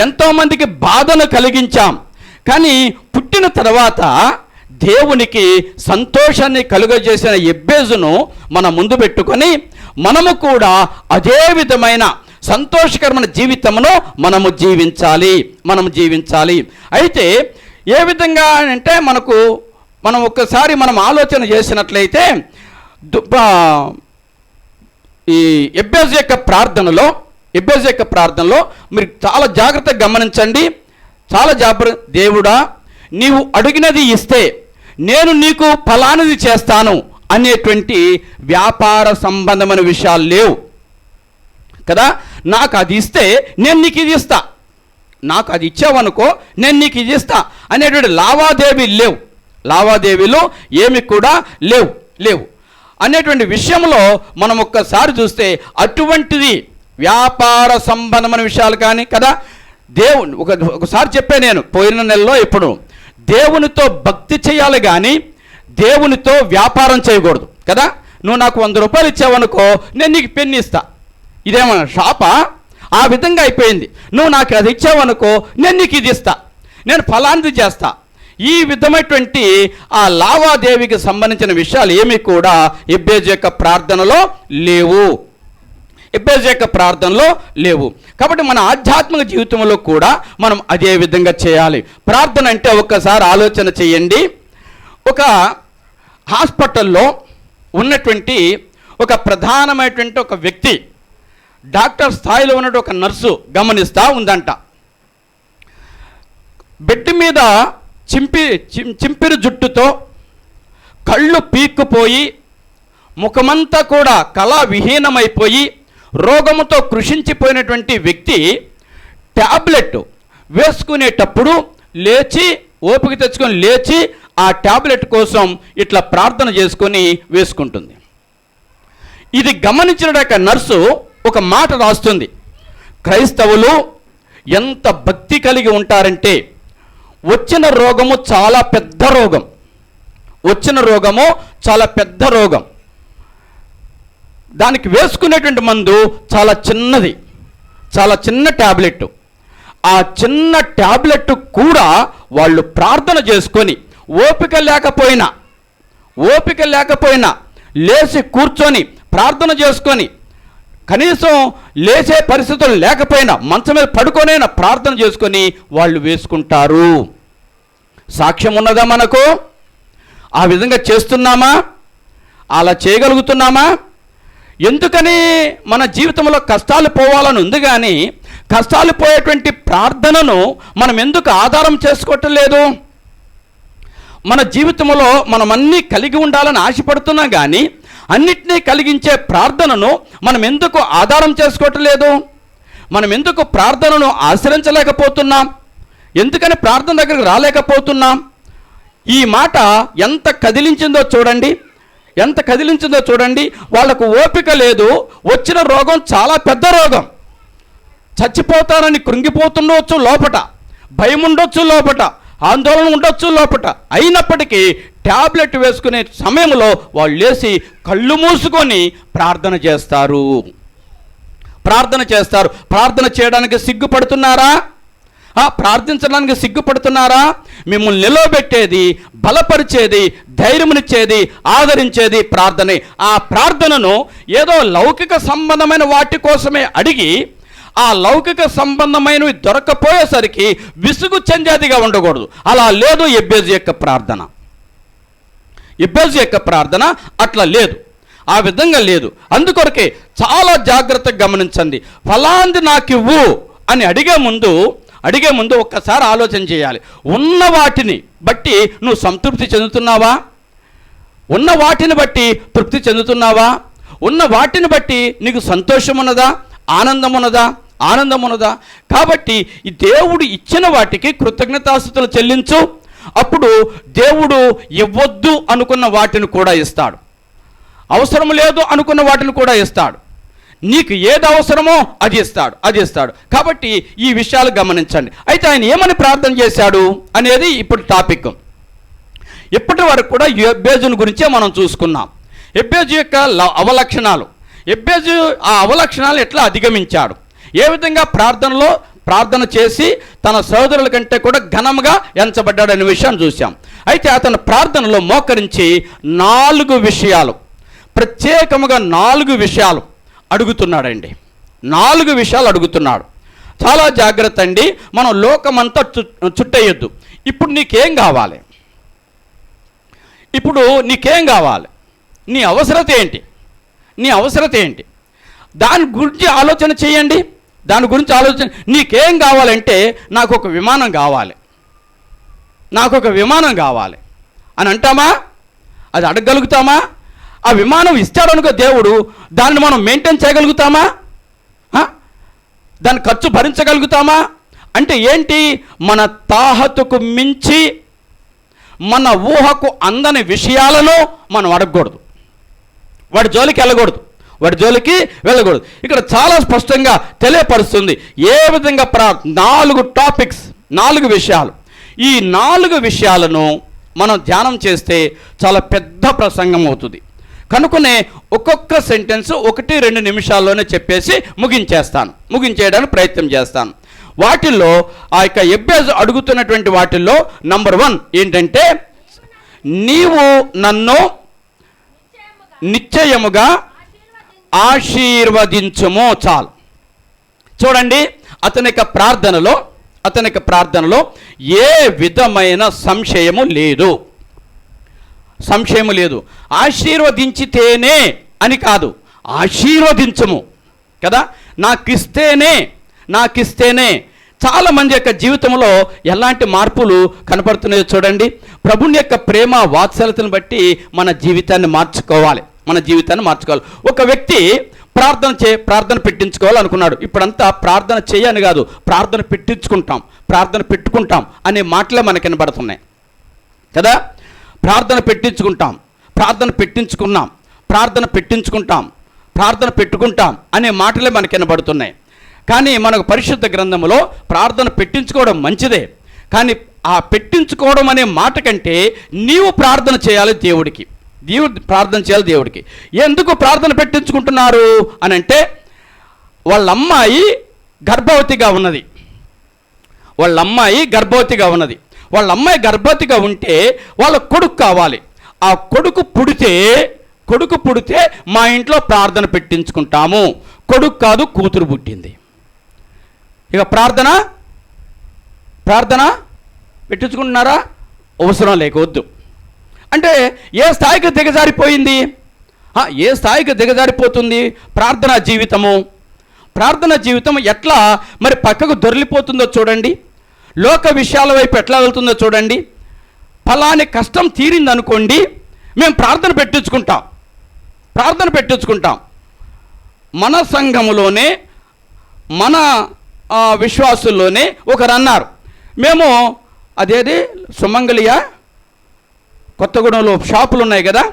ఎంతోమందికి బాధను కలిగించాం. కానీ పుట్టిన తర్వాత దేవునికి సంతోషాన్ని కలుగజేసిన ఎబ్బేజును మన ముందు పెట్టుకొని మనము కూడా అదే విధమైన సంతోషకరమైన జీవితమును మనము జీవించాలి. అయితే ఏ విధంగా అంటే మనం ఒక్కసారి ఆలోచన చేసినట్లయితే ఈ ఎబ్బేజు యొక్క ప్రార్థనలో మీరు చాలా జాగ్రత్తగా గమనించండి. దేవుడా, నీవు అడిగినది ఇస్తే నేను నీకు ఫలానిది చేస్తాను అనేటువంటి వ్యాపార సంబంధమైన విషయాలు లేవు కదా. నాకు అది ఇస్తే నేను నీకు ఇది ఇస్తా, నాకు అది ఇచ్చావనుకో నేను నీకు ఇది ఇస్తా అనేటువంటి లావాదేవీలు ఏమి కూడా లేవు అనేటువంటి విషయంలో మనం ఒక్కసారి చూస్తే అటువంటిది వ్యాపార సంబంధమైన విషయాలు కానీ కదా. ఒకసారి చెప్పాను నేను పోయిన నెలలో, ఇప్పుడు దేవునితో భక్తి చేయాలి కానీ దేవునితో వ్యాపారం చేయకూడదు కదా. నువ్వు నాకు 100 రూపాయలు ఇచ్చావనుకో నేను నీకు పెన్ను ఇస్తా, ఇదేమన్నా షాపా? ఆ విధంగా అయిపోయింది. నువ్వు నాకు అది ఇచ్చావనుకో నేను నీకు ఇది ఇస్తా, నేను ఫలానిది చేస్తా. ఈ విధమైనటువంటి ఆ లావాదేవీకి సంబంధించిన విషయాలు ఏమీ కూడా ఎబ్బేజు యొక్క ప్రార్థనలో లేవు. ఎబ్బేజు యొక్క ప్రార్థనలో లేవు. కాబట్టి మన ఆధ్యాత్మిక జీవితంలో కూడా మనం అదే విధంగా చేయాలి. ప్రార్థన అంటే ఒక్కసారి ఆలోచన చేయండి. ఒక హాస్పిటల్లో ఉన్నటువంటి ఒక ప్రధానమైనటువంటి ఒక వ్యక్తి, డాక్టర్ స్థాయిలో ఉన్నటువంటి ఒక నర్సు గమనిస్తూ ఉందంట. బెడ్ మీద చింపిరి జుట్టుతో కళ్ళు పీక్కుపోయి ముఖమంతా కూడా కళావిహీనమైపోయి రోగముతో కృషించిపోయినటువంటి వ్యక్తి ట్యాబ్లెట్ వేసుకునేటప్పుడు లేచి ఓపిక తెచ్చుకొని లేచి ఆ ట్యాబ్లెట్ కోసం ఇట్లా ప్రార్థన చేసుకొని వేసుకుంటుంది. ఇది గమనించిన నర్సు ఒక మాట రాస్తుంది. క్రైస్తవులు ఎంత భక్తి కలిగి ఉంటారంటే వచ్చిన రోగము చాలా పెద్ద రోగం, దానికి వేసుకునేటువంటి మందు చాలా చిన్నది, చాలా చిన్న ట్యాబ్లెట్. ఆ చిన్న ట్యాబ్లెట్ కూడా వాళ్ళు ప్రార్థన చేసుకొని ఓపిక లేకపోయినా లేచి కూర్చొని ప్రార్థన చేసుకొని, కనీసం లేచే పరిస్థితులు లేకపోయినా మంచం మీద పడుకొనైనా ప్రార్థన చేసుకొని వాళ్ళు వేసుకుంటారు. సాక్ష్యం ఉన్నదా మనకు? ఆ విధంగా చేస్తున్నామా? అలా చేయగలుగుతున్నామా? ఎందుకని మన జీవితంలో కష్టాలు పోవాలని ఉంది, కానీ కష్టాలు పోయేటువంటి ప్రార్థనను మనం ఎందుకు ఆధారం చేసుకోవటం లేదు? మన జీవితంలో మనం అన్నీ కలిగి ఉండాలని ఆశపడుతున్నాం, కానీ అన్నిటినీ కలిగించే ప్రార్థనను మనం ఎందుకు ఆధారం చేసుకోవటం లేదు? మనం ఎందుకు ప్రార్థనను ఆశ్రయించలేకపోతున్నాం? ఎందుకని ప్రార్థన దగ్గరికి రాలేకపోతున్నాం? ఈ మాట ఎంత కదిలించిందో చూడండి. వాళ్ళకు ఓపిక లేదు, వచ్చిన రోగం చాలా పెద్ద రోగం, చచ్చిపోతానని కృంగిపోతుండవచ్చు లోపట, భయం ఉండొచ్చు లోపట, ఆందోళన ఉండొచ్చు లోపట. అయినప్పటికీ ట్యాబ్లెట్ వేసుకునే సమయంలో వాళ్ళు లేచి కళ్ళు మూసుకొని ప్రార్థన చేస్తారు. ప్రార్థన చేయడానికి సిగ్గుపడుతున్నారా? ప్రార్థించడానికి సిగ్గుపడుతున్నారా? మిమ్మల్ని నిలవబెట్టేది, బలపరిచేది, ధైర్యమునిచ్చేది, ఆదరించేది ప్రార్థనే. ఆ ప్రార్థనను ఏదో లౌకిక సంబంధమైన వాటి కోసమే అడిగి ఆ లౌకిక సంబంధమైనవి దొరకపోయేసరికి విసుగు చెందేదిగా ఉండకూడదు. అలా లేదు ఎబ్బేజు యొక్క ప్రార్థన అట్లా లేదు, ఆ విధంగా లేదు. అందుకొరకే చాలా జాగ్రత్తగా గమనించండి. ఫలాంది నాకు ఇవ్వు అని అడిగే ముందు ఒక్కసారి ఆలోచన చేయాలి. ఉన్న వాటిని బట్టి నువ్వు సంతృప్తి చెందుతున్నావా? ఉన్న వాటిని బట్టి తృప్తి చెందుతున్నావా? ఉన్న వాటిని బట్టి నీకు సంతోషం ఉన్నదా? ఆనందం ఉన్నదా? కాబట్టి ఈ దేవుడు ఇచ్చిన వాటికి కృతజ్ఞతాస్తుతులు చెల్లించు. అప్పుడు దేవుడు ఇవ్వద్దు అనుకున్న వాటిని కూడా ఇస్తాడు, అవసరం లేదు అనుకున్న వాటిని కూడా ఇస్తాడు. నీకు ఏది అవసరమో అది ఇస్తాడు. కాబట్టి ఈ విషయాలు గమనించండి. అయితే ఆయన ఏమని ప్రార్థన చేశాడు అనేది ఇప్పుడు టాపిక్. ఇప్పటి వరకు కూడా ఎబ్బేజుని గురించే మనం చూసుకున్నాం. ఎబ్బేజు యొక్క అవలక్షణాలు, ఎబ్బేజు ఆ అవలక్షణాలు ఎట్లా అధిగమించాడు, ఏ విధంగా ప్రార్థన చేసి తన సోదరుల కంటే కూడా ఘనంగా ఎంచబడ్డాడు అనే విషయాన్ని చూసాం. అయితే అతను ప్రార్థనలో మోకరించి 4 విషయాలు, ప్రత్యేకముగా 4 విషయాలు అడుగుతున్నాడండి. 4 విషయాలు అడుగుతున్నాడు. చాలా జాగ్రత్త అండి, మనం లోకమంతా చుట్టేయొద్దు. ఇప్పుడు నీకేం కావాలి? నీ అవసరత ఏంటి? దాని గురించి ఆలోచన చేయండి. నీకేం కావాలంటే నాకు ఒక విమానం కావాలి అని అంటామా? అది అడగగలుగుతామా? ఆ విమానం ఇస్తాడు అనుకో దేవుడు, దాన్ని మనం మెయింటైన్ చేయగలుగుతామా? దాని ఖర్చు భరించగలుగుతామా? అంటే ఏంటి? మన తాహతుకు మించి, మన ఊహకు అందని విషయాలను మనం అడగకూడదు, వాడి జోలికి వెళ్ళకూడదు. ఇక్కడ చాలా స్పష్టంగా తెలియపరుస్తుంది ఏ విధంగా 4 టాపిక్స్, 4 విషయాలు. ఈ 4 విషయాలను మనం ధ్యానం చేస్తే చాలా పెద్ద ప్రసంగం అవుతుంది. కనుకనే ఒక్కొక్క సెంటెన్స్ 1-2 నిమిషాల్లోనే చెప్పేసి ముగించేయడానికి ప్రయత్నం చేస్తాను. వాటిల్లో ఆ యొక్క యెబెజు అడుగుతున్నటువంటి వాటిల్లో నంబర్ 1 ఏంటంటే, నీవు నన్ను నిశ్చయముగా ఆశీర్వదించుము. చాలు. చూడండి, అతని యొక్క ప్రార్థనలో ఏ విధమైన సంశయము లేదు. ఆశీర్వదించితేనే అని కాదు, ఆశీర్వదించము కదా. నాకిస్తేనే చాలామంది యొక్క జీవితంలో ఎలాంటి మార్పులు కనపడుతున్నాయో చూడండి. ప్రభుని యొక్క ప్రేమ వాత్సల్యతను బట్టి మన జీవితాన్ని మార్చుకోవాలి. ఒక వ్యక్తి ప్రార్థన పెట్టించుకోవాలనుకున్నాడు. ఇప్పుడంతా ప్రార్థన చేయని కాదు, ప్రార్థన పెట్టుకుంటాం అనే మాటలే మనకు వినబడుతున్నాయి కదా. ప్రార్థన పెట్టుకుంటాం అనే మాటలే మనకు వినబడుతున్నాయి. కానీ మనకు పరిశుద్ధ గ్రంథంలో ప్రార్థన పెట్టించుకోవడం మంచిదే, కానీ ఆ పెట్టించుకోవడం అనే మాట కంటే నీవు ప్రార్థన చేయాలి దేవుడికి. ఎందుకు ప్రార్థన పెట్టించుకుంటున్నారు అని అంటే, వాళ్ళ అమ్మాయి గర్భవతిగా ఉన్నది. వాళ్ళ అమ్మాయి గర్భవతిగా ఉంటే వాళ్ళ కొడుకు కావాలి. ఆ కొడుకు పుడితే మా ఇంట్లో ప్రార్థన పెట్టించుకుంటాము. కొడుకు కాదు, కూతురు పుట్టింది. ఇక ప్రార్థన పెట్టించుకుంటున్నారా? అవసరం లేకొద్దు. అంటే ఏ స్థాయికి దిగజారిపోతుంది ప్రార్థనా జీవితం ఎట్లా మరి పక్కకు దొరికిపోతుందో చూడండి. లోక విషయాల వైపు ఎట్లా వెళ్తుందో చూడండి. ఫలాని కష్టం తీరిందనుకోండి, మేము ప్రార్థన పెట్టించుకుంటాం. మన సంఘములోనే, మన విశ్వాసుల్లోనే ఒకరు అన్నారు, మేము అదేది సుమంగళియా కొత్తగూడెంలో షాపులు ఉన్నాయి కదా,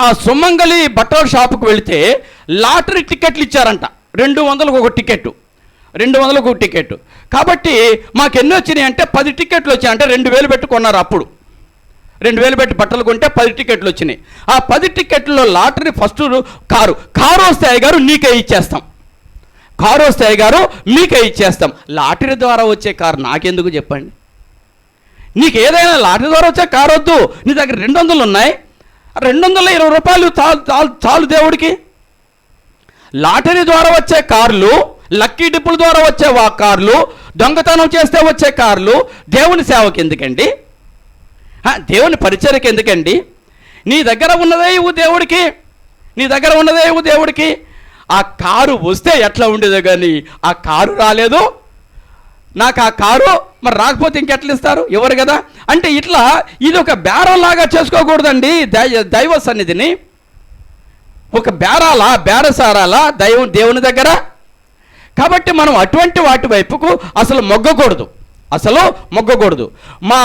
ఆ సుమంగళి బట్టల షాపుకు వెళితే లాటరీ టికెట్లు ఇచ్చారంట. 200కు ఒక టికెట్. కాబట్టి మాకు ఎన్ని వచ్చినాయి అంటే 10 టికెట్లు వచ్చాయి. అంటే 2000 పెట్టి కొన్నారు. అప్పుడు 2000 పెట్టి బట్టలు కొంటే 10 టికెట్లు వచ్చినాయి. ఆ 10 టికెట్లలో లాటరీ ఫస్ట్ కారు వస్తే అయ్యగారు మీకే ఇచ్చేస్తాం. లాటరీ ద్వారా వచ్చే కారు నాకెందుకు చెప్పండి? నీకు ఏదైనా లాటరీ ద్వారా వచ్చే కారు వద్దు. నీ దగ్గర 200 ఉన్నాయి, 220 రూపాయలు చాలు దేవుడికి. లాటరీ ద్వారా వచ్చే కార్లు, లక్కీ డిప్పుల ద్వారా వచ్చే కార్లు, దొంగతనం చేస్తే వచ్చే కార్లు దేవుని సేవకి ఎందుకండి? దేవుని పరిచర్యకి ఎందుకండి? నీ దగ్గర ఉన్నదే ఇవ్వు దేవుడికి. ఆ కారు వస్తే ఎట్లా ఉండేదో కానీ ఆ కారు రాలేదు. నాకు ఆ కారు మరి రాకపోతే ఇంకెట్లా ఇస్తారు? ఎవరు కదా. అంటే ఇట్లా ఇది ఒక బేరంలాగా చేసుకోకూడదండి దైవ సన్నిధిని. ఒక బేరసారాలా దేవుని దగ్గర. కాబట్టి మనం అటువంటి వాటి వైపుకు అసలు మొగ్గకూడదు. మా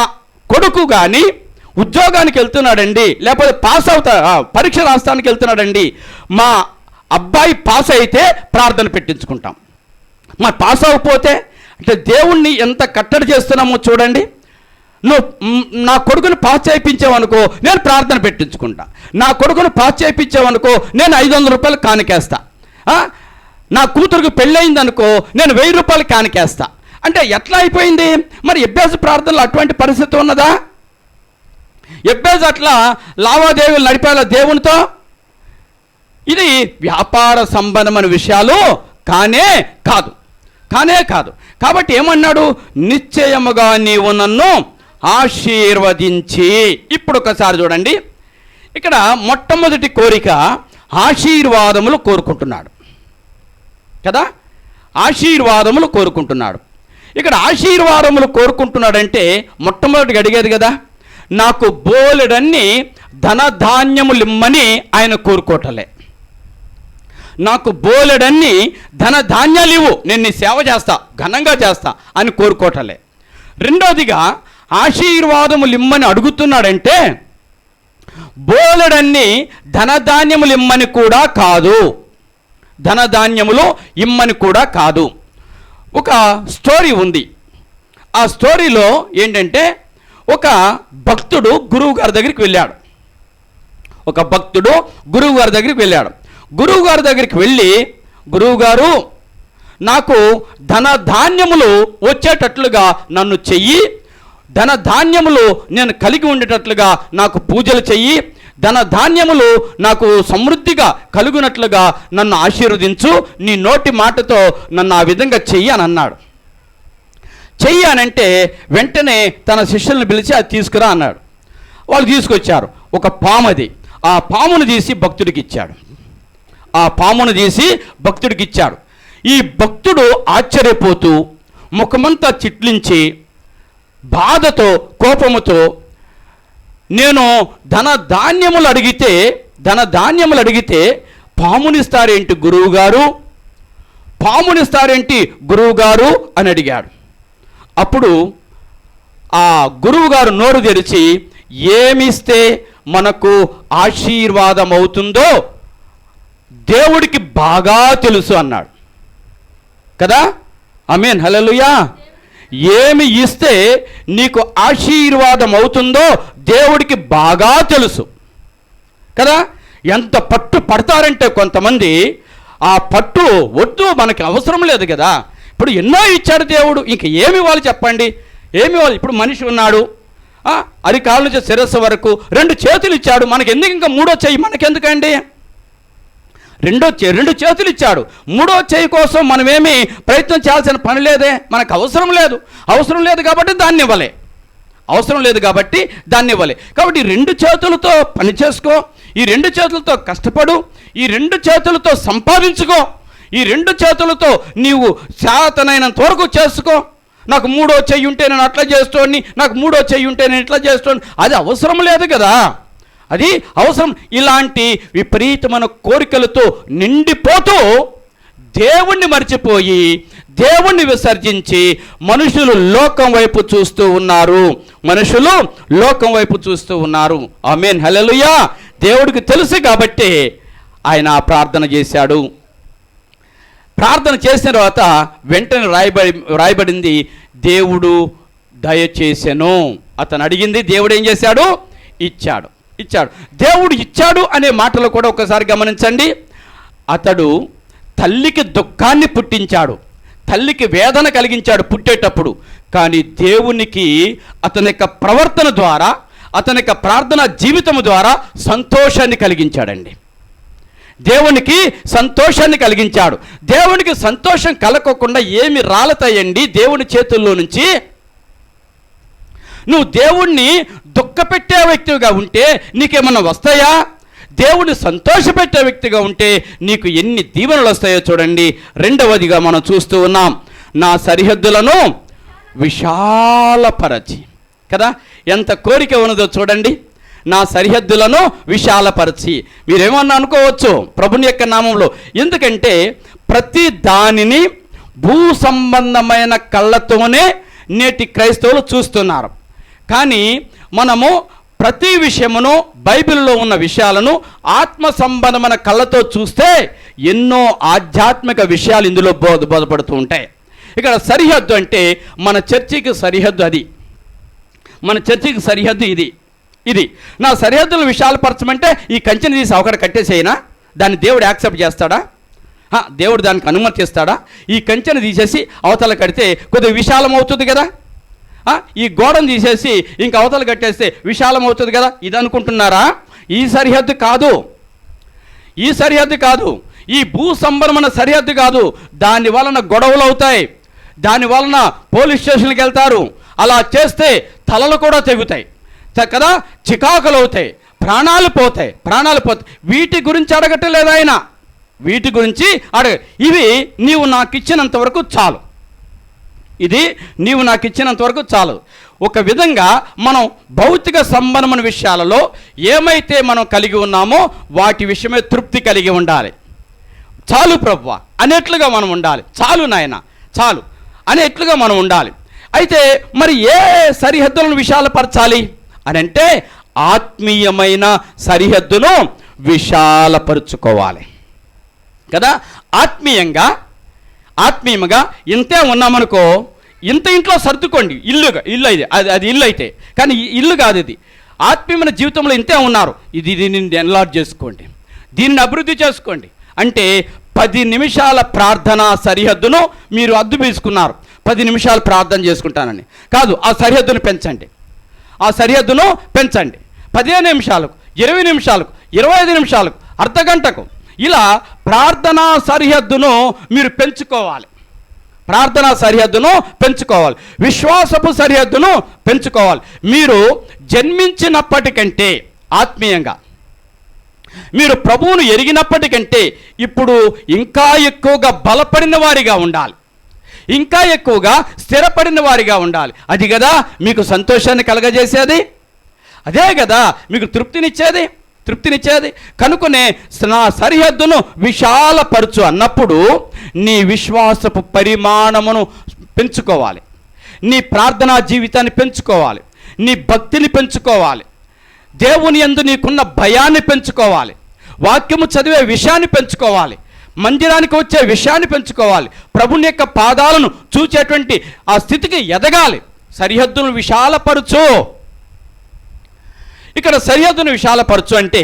కొడుకు కానీ ఉద్యోగానికి వెళ్తున్నాడండి, లేకపోతే పరీక్ష రాష్ట్రానికి వెళ్తున్నాడండి, మా అబ్బాయి పాస్ అయితే ప్రార్థన పెట్టించుకుంటాం. మరి పాస్ అవ్వకపోతే అంటే దేవుణ్ణి ఎంత కట్టడి చేస్తున్నామో చూడండి. నువ్వు నా కొడుకుని పాస్ చేయించావనుకో, నేను ప్రార్థన పెట్టించుకుంటా. నా కొడుకుని పాస్ చేయించావనుకో, నేను 500 రూపాయలు కానికేస్తా. నా కూతురుకు పెళ్ళయిందనుకో, నేను 1000 రూపాయలు కానికేస్తా. అంటే ఎట్లా అయిపోయింది? మరి యెబెజు ప్రార్థనలో అటువంటి పరిస్థితి ఉన్నదా? యెబెజు అట్లా లావాదేవీలు నడిపేలా దేవునితో? ఇది వ్యాపార సంబంధమైన విషయాలు కానే కాదు. కాబట్టి ఏమన్నాడు? నిశ్చయముగా నీవు నన్ను ఆశీర్వదించి. ఇప్పుడు ఒకసారి చూడండి, ఇక్కడ మొట్టమొదటి కోరిక ఆశీర్వాదములు కోరుకుంటున్నాడు కదా. ఇక్కడ ఆశీర్వాదములు కోరుకుంటున్నాడంటే మొట్టమొదటిగా అడిగేది కదా, నాకు బోలెడన్ని ధనధాన్యములు ఇమ్మని ఆయన కోరుకోవటలే. నాకు బోలెడన్ని ధనధాన్యాలు ఇవ్వు, నేను నీ సేవ చేస్తా, ఘనంగా చేస్తా అని కోరుకోవటలే. రెండోదిగా ఆశీర్వాదములు ఇమ్మని అడుగుతున్నాడంటే బోలెడన్ని ధనధాన్యములు ఇమ్మని కూడా కాదు. ఒక స్టోరీ ఉంది. ఆ స్టోరీలో ఏంటంటే, ఒక భక్తుడు గురువు గారి దగ్గరికి వెళ్ళాడు. గురువు గారి దగ్గరికి వెళ్ళి, గురువుగారు నాకు ధన ధాన్యములు వచ్చేటట్లుగా నన్ను చెయ్యి, ధన ధాన్యములు నేను కలిగి ఉండేటట్లుగా నాకు పూజలు చెయ్యి, ధన ధాన్యములు నాకు సమృద్ధిగా కలుగునట్లుగా నన్ను ఆశీర్వదించు, నీ నోటి మాటతో నన్ను ఆ విధంగా చెయ్యి అని అన్నాడు. చెయ్యి అనంటే వెంటనే తన శిష్యులను పిలిచి అది తీసుకురా అన్నాడు. వాళ్ళు తీసుకొచ్చారు. ఒక పాము, అది ఆ పామును తీసి భక్తుడికి ఇచ్చాడు. ఆ పామును తీసి భక్తుడికి ఇచ్చాడు. ఈ భక్తుడు ఆశ్చర్యపోతూ ముఖమంతా చిట్లించి బాధతో కోపముతో, నేను ధన ధాన్యములు అడిగితే పామునిస్తారేంటి గురువుగారు, పామునిస్తారేంటి గురువుగారు అని అడిగాడు. అప్పుడు ఆ గురువుగారు నోరు తెరిచి, ఏమిస్తే మనకు ఆశీర్వాదం అవుతుందో దేవుడికి బాగా తెలుసు అన్నాడు కదా. ఆమేన్, హల్లెలూయా. ఏమి ఇస్తే నీకు ఆశీర్వాదం అవుతుందో దేవుడికి బాగా తెలుసు కదా. ఎంత పట్టు పడతారంటే కొంతమంది, ఆ పట్టు వద్దు, మనకి అవసరం లేదు కదా. ఇప్పుడు ఎన్నో ఇచ్చాడు దేవుడు, ఇంక ఏమి ఇవ్వాలి చెప్పండి, ఏమి ఇవ్వాలి? ఇప్పుడు మనిషి ఉన్నాడు, అది కాళ్ళ నుంచి శిరస్సు వరకు 2 చేతులు ఇచ్చాడు, మనకి ఎందుకు ఇంకా 3వ చెయ్యి మనకెందుకండి? 2 చేతులు ఇచ్చాడు, 3వ చెయ్యి కోసం మనమేమి ప్రయత్నం చేయాల్సిన పని లేదే. మనకు అవసరం లేదు కాబట్టి దాన్ని ఇవ్వలే, కాబట్టి 2 చేతులతో పని చేసుకో, ఈ 2 చేతులతో కష్టపడు, ఈ 2 చేతులతో సంపాదించుకో, ఈ 2 చేతులతో నీవు శాతనైనంత వరకు చేసుకో. నాకు 3వ చెయ్యి ఉంటే నేను అట్లా చేస్తోని, నాకు 3వ చెయ్యి ఉంటే నేను ఇట్లా చేస్తోని, అది అవసరం లేదు కదా. అది అవసరం. ఇలాంటి విపరీతమైన కోరికలతో నిండిపోతూ దేవుణ్ణి మర్చిపోయి, దేవుణ్ణి విసర్జించి మనుషులు లోకం వైపు చూస్తూ ఉన్నారు. ఆమేన్, హల్లెలూయా. దేవుడికి తెలుసు కాబట్టి ఆయన ప్రార్థన చేశాడు. ప్రార్థన చేసిన తర్వాత వెంటనే రాయబడింది, దేవుడు దయచేసెను. అతను అడిగింది దేవుడు ఏం చేశాడు? ఇచ్చాడు. దేవుడు ఇచ్చాడు అనే మాటలు కూడా ఒకసారి గమనించండి. అతడు తల్లికి దుఃఖాన్ని పుట్టించాడు, తల్లికి వేదన కలిగించాడు పుట్టేటప్పుడు. కానీ దేవునికి అతని యొక్క ప్రవర్తన ద్వారా, అతని యొక్క ప్రార్థనా జీవితం ద్వారా సంతోషాన్ని కలిగించాడండి. దేవునికి సంతోషాన్ని కలిగించాడు. దేవునికి సంతోషం కలగకుండా ఏమి రాలతాయండి దేవుని చేతుల్లో నుంచి? నువ్వు దేవుణ్ణి దుఃఖపెట్టే వ్యక్తిగా ఉంటే నీకేమన్నా వస్తాయా? దేవుని సంతోషపెట్టే వ్యక్తిగా ఉంటే నీకు ఎన్ని దీవెనలు వస్తాయో చూడండి. 2వదిగా మనం చూస్తూ ఉన్నాం, నా సరిహద్దులను విశాలపరచి కదా. ఎంత కోరిక ఉన్నదో చూడండి, నా సరిహద్దులను విశాలపరచి. మీరేమన్నా అనుకోవచ్చు ప్రభుని యొక్క నామంలో, ఎందుకంటే ప్రతి దానిని భూ సంబంధమైన కళ్ళతోనే నేటి క్రైస్తవులు చూస్తున్నారు. కానీ మనము ప్రతి విషయమును, బైబిల్లో ఉన్న విషయాలను ఆత్మ సంబంధమైన కళ్ళతో చూస్తే ఎన్నో ఆధ్యాత్మిక విషయాలు ఇందులో బోధపడుతూ ఉంటాయి. ఇక్కడ సరిహద్దు అంటే మన చర్చికి సరిహద్దు, అది మన చర్చికి సరిహద్దు ఇది. నా సరిహద్దులను విశాలపరచమంటే ఈ కంచెని తీసి ఒకటి కట్టేసేయినా దాన్ని దేవుడు యాక్సెప్ట్ చేస్తాడా? దేవుడు దానికి అనుమతిస్తాడా? ఈ కంచెని తీసేసి అవతల కడితే కొద్దిగా విశాలం అవుతుంది కదా, ఈ గోడను తీసేసి ఇంక అవతల కట్టేస్తే విశాలం అవుతుంది కదా, ఇది అనుకుంటున్నారా? ఈ సరిహద్దు కాదు, ఈ భూ సంబంధమైన సరిహద్దు కాదు. దాని వలన గొడవలు అవుతాయి, దాని వలన పోలీస్ స్టేషన్కి వెళ్తారు. అలా చేస్తే తలలు కూడా తెగుతాయి కదా, చికాకులు అవుతాయి, ప్రాణాలు పోతాయి. వీటి గురించి అడగట్లేదు ఆయన, వీటి గురించి ఇవి నీవు నాకు ఇచ్చినంత వరకు చాలు, ఒక విధంగా మనం భౌతిక సంబంధమైన విషయాలలో ఏమైతే మనం కలిగి ఉన్నామో వాటి విషయమే తృప్తి కలిగి ఉండాలి. చాలు ప్రభువా అనేట్లుగా మనం ఉండాలి. చాలు నాయన, చాలు అనేట్లుగా మనం ఉండాలి. అయితే మరి ఏ సరిహద్దులను విశాలపరచాలి అని అంటే ఆత్మీయమైన సరిహద్దును విశాలపరుచుకోవాలి కదా. ఆత్మీయంగా ఇంతే ఉన్నామనుకో, ఇంత ఇంట్లో సర్దుకోండి, ఇల్లు అయితే అది ఇల్లు అయితే, కానీ ఇల్లు కాదు ఇది. ఆత్మీయమైన జీవితంలో ఇంతే ఉన్నారు, దీన్ని ఎన్లార్జ్ చేసుకోండి, దీన్ని అభివృద్ధి చేసుకోండి. అంటే 10 నిమిషాల ప్రార్థన సరిహద్దును మీరు అద్దు తీసుకున్నారు. 10 నిమిషాలు ప్రార్థన చేసుకుంటానని కాదు, ఆ సరిహద్దును పెంచండి. ఆ సరిహద్దును పెంచండి. 15 నిమిషాలకు, 20 నిమిషాలకు, 25 నిమిషాలకు, అర్ధగంటకు, ఇలా ప్రార్థనా సరిహద్దును మీరు పెంచుకోవాలి. ప్రార్థనా సరిహద్దును పెంచుకోవాలి. విశ్వాసపు సరిహద్దును పెంచుకోవాలి. మీరు జన్మించినప్పటికంటే ఆత్మీయంగా, మీరు ప్రభువును ఎరిగినప్పటికంటే ఇప్పుడు ఇంకా ఎక్కువగా బలపడిన వారిగా ఉండాలి. ఇంకా ఎక్కువగా స్థిరపడిన వారిగా ఉండాలి. అది కదా మీకు సంతోషాన్ని కలగజేసేది, అదే కదా మీకు తృప్తినిచ్చేది. కనుకనే నా సరిహద్దును విశాలపరచు అన్నప్పుడు నీ విశ్వాసపు పరిమాణమును పెంచుకోవాలి, నీ ప్రార్థనా జీవితాన్ని పెంచుకోవాలి, నీ భక్తిని పెంచుకోవాలి, దేవుని యందు నీకున్న భయాన్ని పెంచుకోవాలి, వాక్యము చదివే విషయాన్ని పెంచుకోవాలి, మందిరానికి వచ్చే విషయాన్ని పెంచుకోవాలి, ప్రభుని యొక్క పాదాలను చూచేటువంటి ఆ స్థితికి ఎదగాలి. సరిహద్దును విశాలపరచు. ఇక్కడ సరిహద్దును విశాలపరచు అంటే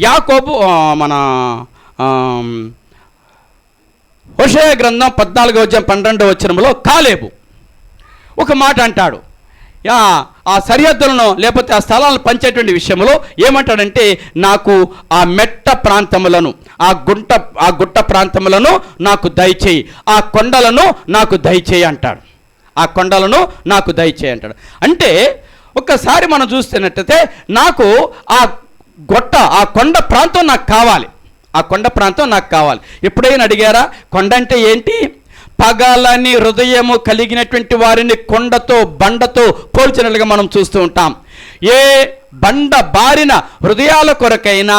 యాకోబు మన హోషేయ గ్రంథం 14:12 కాలేబు ఒక మాట అంటాడు. ఆ సరిహద్దులను లేకపోతే ఆ స్థలాలను పంచేటువంటి విషయంలో ఏమంటాడంటే, నాకు ఆ మెట్ట ప్రాంతములను, ఆ గుట్ట ప్రాంతములను నాకు దయచేయి, ఆ కొండలను నాకు దయచేయి అంటాడు. ఆ కొండలను నాకు దయచేయి అంటాడు. అంటే ఒక్కసారి మనం చూస్తున్నట్టయితే నాకు ఆ కొండ ప్రాంతం నాకు కావాలి. ఆ కొండ ప్రాంతం నాకు కావాలి. ఎప్పుడైనా అడిగారా కొండ అంటే ఏంటి? పగలని హృదయము కలిగినటువంటి వారిని కొండతో బండతో పోల్చినట్లుగా మనం చూస్తూ ఉంటాం. ఏ బండ బారిన హృదయాల కొరకైనా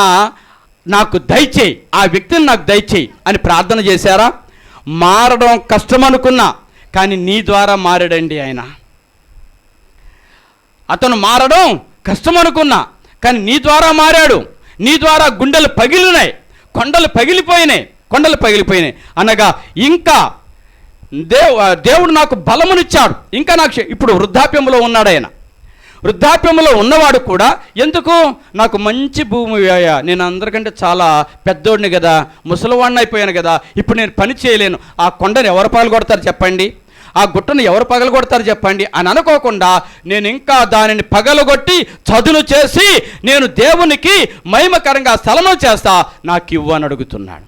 నాకు దయచేయి, ఆ వ్యక్తిని నాకు దయచేయి అని ప్రార్థన చేశారా? మారడం కష్టం అనుకున్నా, కానీ నీ ద్వారా మారాడండి ఆయన. అతను మారడం కష్టం అనుకున్నా, కానీ నీ ద్వారా మారాడు. నీ ద్వారా గుండెలు పగిలినాయి, కొండలు పగిలిపోయినాయి అనగా ఇంకా దేవుడు నాకు బలమునిచ్చాడు. ఇంకా నాకు ఇప్పుడు వృద్ధాప్యంలో ఉన్నాడు ఆయన. వృద్ధాప్యంలో ఉన్నవాడు కూడా ఎందుకు, నాకు మంచి భూమి, నేను అందరికంటే చాలా పెద్దోడిని కదా, ముసలివాడిని అయిపోయాను కదా, ఇప్పుడు నేను పని చేయలేను, ఆ కొండను ఎవరు పగలగొడతారు చెప్పండి, ఆ గుట్టను ఎవరు పగలగొడతారు చెప్పండి అని అనుకోకుండా నేను ఇంకా దానిని పగలగొట్టి చదును చేసి నేను దేవునికి మహిమకరంగా స్థలము చేస్తా, నాకు ఇవ్వు అని అడుగుతున్నాడు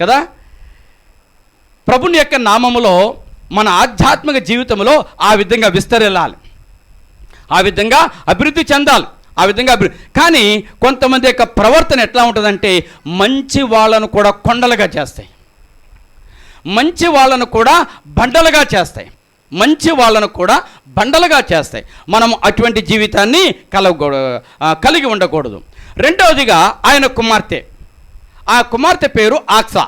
కదా. ప్రభుని యొక్క నామములో మన ఆధ్యాత్మిక జీవితంలో ఆ విధంగా విస్తరిల్లాలి, ఆ విధంగా అభివృద్ధి చెందాలి, ఆ విధంగా కానీ కొంతమంది యొక్క ప్రవర్తన ఎట్లా ఉంటుందంటే మంచి వాళ్ళను కూడా కొండలుగా చేస్తాయి, మంచి వాళ్ళను కూడా బండలుగా చేస్తాయి. మనం అటువంటి జీవితాన్ని కలిగి ఉండకూడదు. రెండవదిగా ఆయన కుమార్తె, ఆ కుమార్తె పేరు ఆక్సా.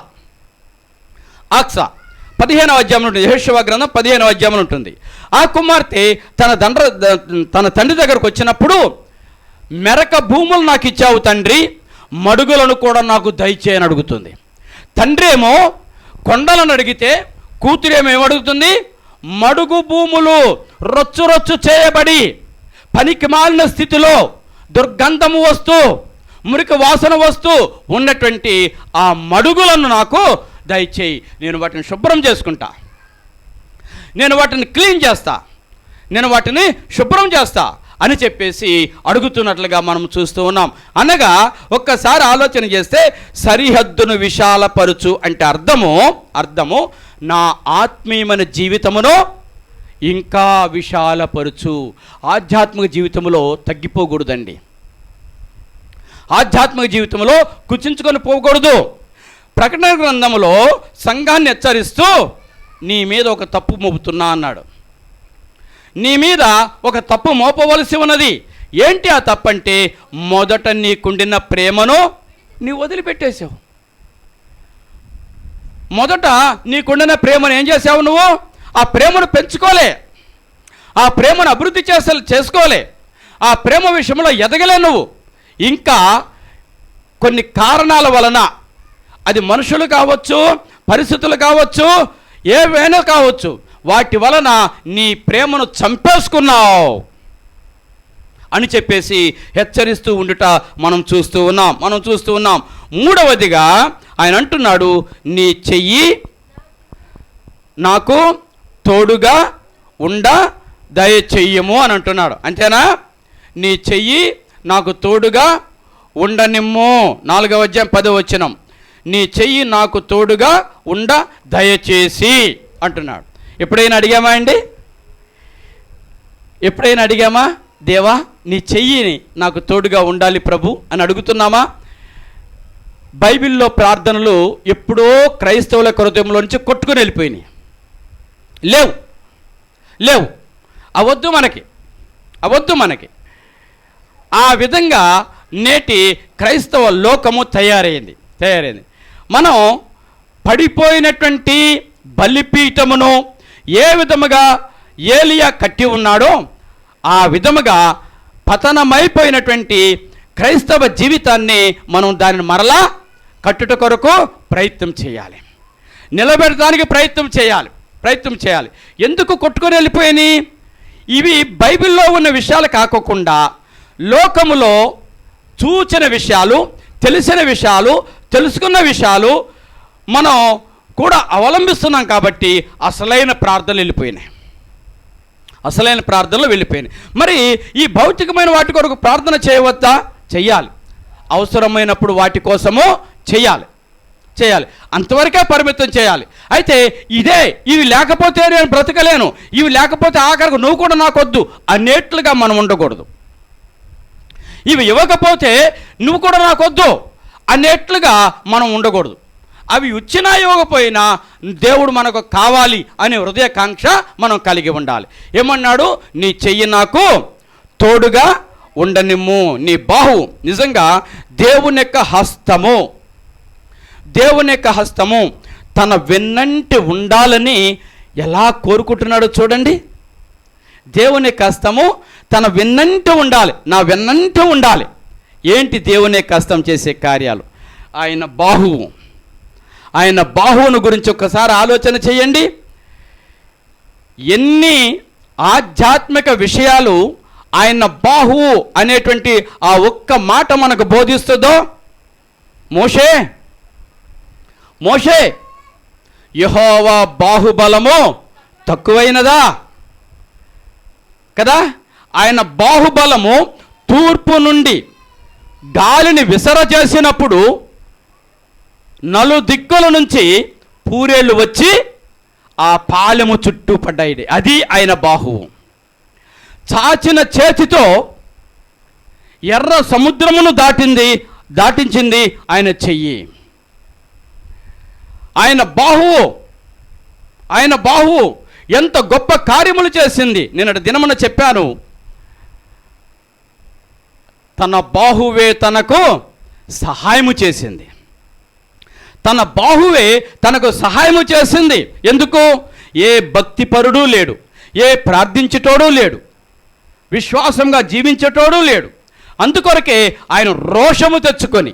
15వ అధ్యాయం ఉంటుంది, యెహోషువ గ్రంథం 15వ అధ్యాయం ఉంటుంది. ఆ కుమార్తె తన తండ్రి దగ్గరకు వచ్చినప్పుడు, మెరక భూములు నాకు ఇచ్చావు తండ్రి, మడుగులను కూడా నాకు దయచేయని అడుగుతుంది. తండ్రి ఏమో కొండలను అడిగితే, కూతురేమేమడుగుతుంది? మడుగు భూములు రొచ్చు చేయబడి పనికి మాలిన స్థితిలో దుర్గంధము వస్తూ మురికి వాసన వస్తూ ఉన్నటువంటి ఆ మడుగులను నాకు దయచేయి, నేను వాటిని శుభ్రం చేసుకుంటా, నేను వాటిని క్లీన్ చేస్తా, నేను వాటిని శుభ్రం చేస్తా అని చెప్పేసి అడుగుతున్నట్లుగా మనం చూస్తూ ఉన్నాం. అనగా ఒక్కసారి ఆలోచన చేస్తే సరిహద్దును విశాలపరచు అంటే అర్థము నా ఆత్మీయమైన జీవితమును ఇంకా విశాలపరచు. ఆధ్యాత్మిక జీవితంలో తగ్గిపోకూడదండి, ఆధ్యాత్మిక జీవితంలో కుచించుకొని పోకూడదు. ప్రకటన గ్రంథంలో సంఘాన్ని హెచ్చరిస్తూ నీ మీద ఒక తప్పు మోపుతున్నా అన్నాడు. నీ మీద ఒక తప్పు మోపవలసి ఉన్నది. ఏంటి ఆ తప్పు అంటే, మొదట నీకుండిన ప్రేమను నీవు వదిలిపెట్టేశావు. మొదట నీకుండిన ప్రేమను ఏం చేసావు? నువ్వు ఆ ప్రేమను పెంచుకోలే, ఆ ప్రేమను అభివృద్ధి చేసుకోలే, ఆ ప్రేమ విషయంలో ఎదగలే నువ్వు. ఇంకా కొన్ని కారణాల వలన, అది మనుషులు కావచ్చు, పరిస్థితులు కావచ్చు, ఏవైనా కావచ్చు, వాటి వలన నీ ప్రేమను చంపేసుకున్నావు అని చెప్పేసి హెచ్చరిస్తూ ఉండుట మనం చూస్తూ ఉన్నాం. మూడవదిగా ఆయన అంటున్నాడు, నీ చెయ్యి నాకు తోడుగా ఉండ దయచెయ్యము అని అంటున్నాడు. అంతేనా? నీ చెయ్యి నాకు తోడుగా ఉండనిమ్ము. 4వ అధ్యాయం 10వ వచనం, నీ చెయ్యి నాకు తోడుగా ఉండ దయచేసి అంటున్నాడు. ఎప్పుడైనా అడిగామా అండి? ఎప్పుడైనా అడిగామా, దేవా నీ చెయ్యిని నాకు తోడుగా ఉండాలి ప్రభు అని అడుగుతున్నామా? బైబిల్లో ప్రార్థనలు ఎప్పుడో క్రైస్తవుల హృదయంలో నుంచి కొట్టుకుని వెళ్ళిపోయినాయి. లేవు అవద్దు మనకి. ఆ విధంగా నేటి క్రైస్తవ లోకము తయారైంది. మనం పడిపోయినటువంటి బలిపీఠమును ఏ విధముగా ఏలియా కట్టి ఉన్నాడో ఆ విధముగా పతనమైపోయినటువంటి క్రైస్తవ జీవితాన్ని మనం దానిని మరలా కట్టుట కొరకు ప్రయత్నం చేయాలి, నిలబెడటానికి ప్రయత్నం చేయాలి. ఎందుకు కొట్టుకొని వెళ్ళిపోయినాయి? ఇవి బైబిల్లో ఉన్న విషయాలు కాకుండా లోకములో చూచిన విషయాలు, తెలిసిన విషయాలు, తెలుసుకున్న విషయాలు మనం కూడా అవలంబిస్తున్నాం కాబట్టి అసలైన ప్రార్థనలు వెళ్ళిపోయినాయి. మరి ఈ భౌతికమైన వాటి కొరకు ప్రార్థన చేయవద్దా? చెయ్యాలి. అవసరమైనప్పుడు వాటి కోసము చేయాలి. అంతవరకే పరిమితం చేయాలి. అయితే ఇవి లేకపోతే నేను బ్రతకలేను, ఇవి లేకపోతే ఆఖరికి నువ్వు కూడా నాకొద్దు అనేట్లుగా మనం ఉండకూడదు. ఇవి ఇవ్వకపోతే నువ్వు కూడా నాకొద్దు అనేట్లుగా మనం ఉండకూడదు. అవి ఇచ్చినా ఇవ్వకపోయినా దేవుడు మనకు కావాలి అనే హృదయకాంక్ష మనం కలిగి ఉండాలి. ఏమన్నాడు? నీ చెయ్యి నాకు తోడుగా ఉండనిమ్ము. నీ బాహు నిజంగా దేవుని యొక్క హస్తము తన వెన్నంటి ఉండాలని ఎలా కోరుకుంటున్నాడో చూడండి. దేవుని యొక్క హస్తము తన వెన్నంటి ఉండాలి, నా వెన్నంటి ఉండాలి. ఏంటి దేవుని యొక్క హస్తం చేసే కార్యాలు? ఆయన బాహువును గురించి ఒక్కసారి ఆలోచన చేయండి. ఎన్ని ఆధ్యాత్మిక విషయాలు ఆయన బాహువు అనేటువంటి ఆ ఒక్క మాట మనకు బోధిస్తుందో. మోషే యెహోవా బాహుబలము తక్కువైనదా కదా? ఆయన బాహుబలము తూర్పు నుండి గాలిని విసరజేసినప్పుడు నలుదిక్కుల నుంచి పూరేళ్ళు వచ్చి ఆ పాలెము చుట్టూ పడ్డాయి. అది ఆయన బాహువు. చాచిన చేతితో ఎర్ర సముద్రమును దాటించింది ఆయన చెయ్యి. ఆయన బాహువు ఎంత గొప్ప కార్యములు చేసింది. నిన్నటి దినమున చెప్పాను, తన బాహువే తనకు సహాయము చేసింది. తన బాహువే తనకు సహాయము చేసింది. ఎందుకు? ఏ భక్తిపరుడు లేడు, ఏ ప్రార్థించేటోడు లేడు, విశ్వాసంగా జీవించేటోడు లేడు. అందుకొరకే ఆయన రోషము తెచ్చుకొని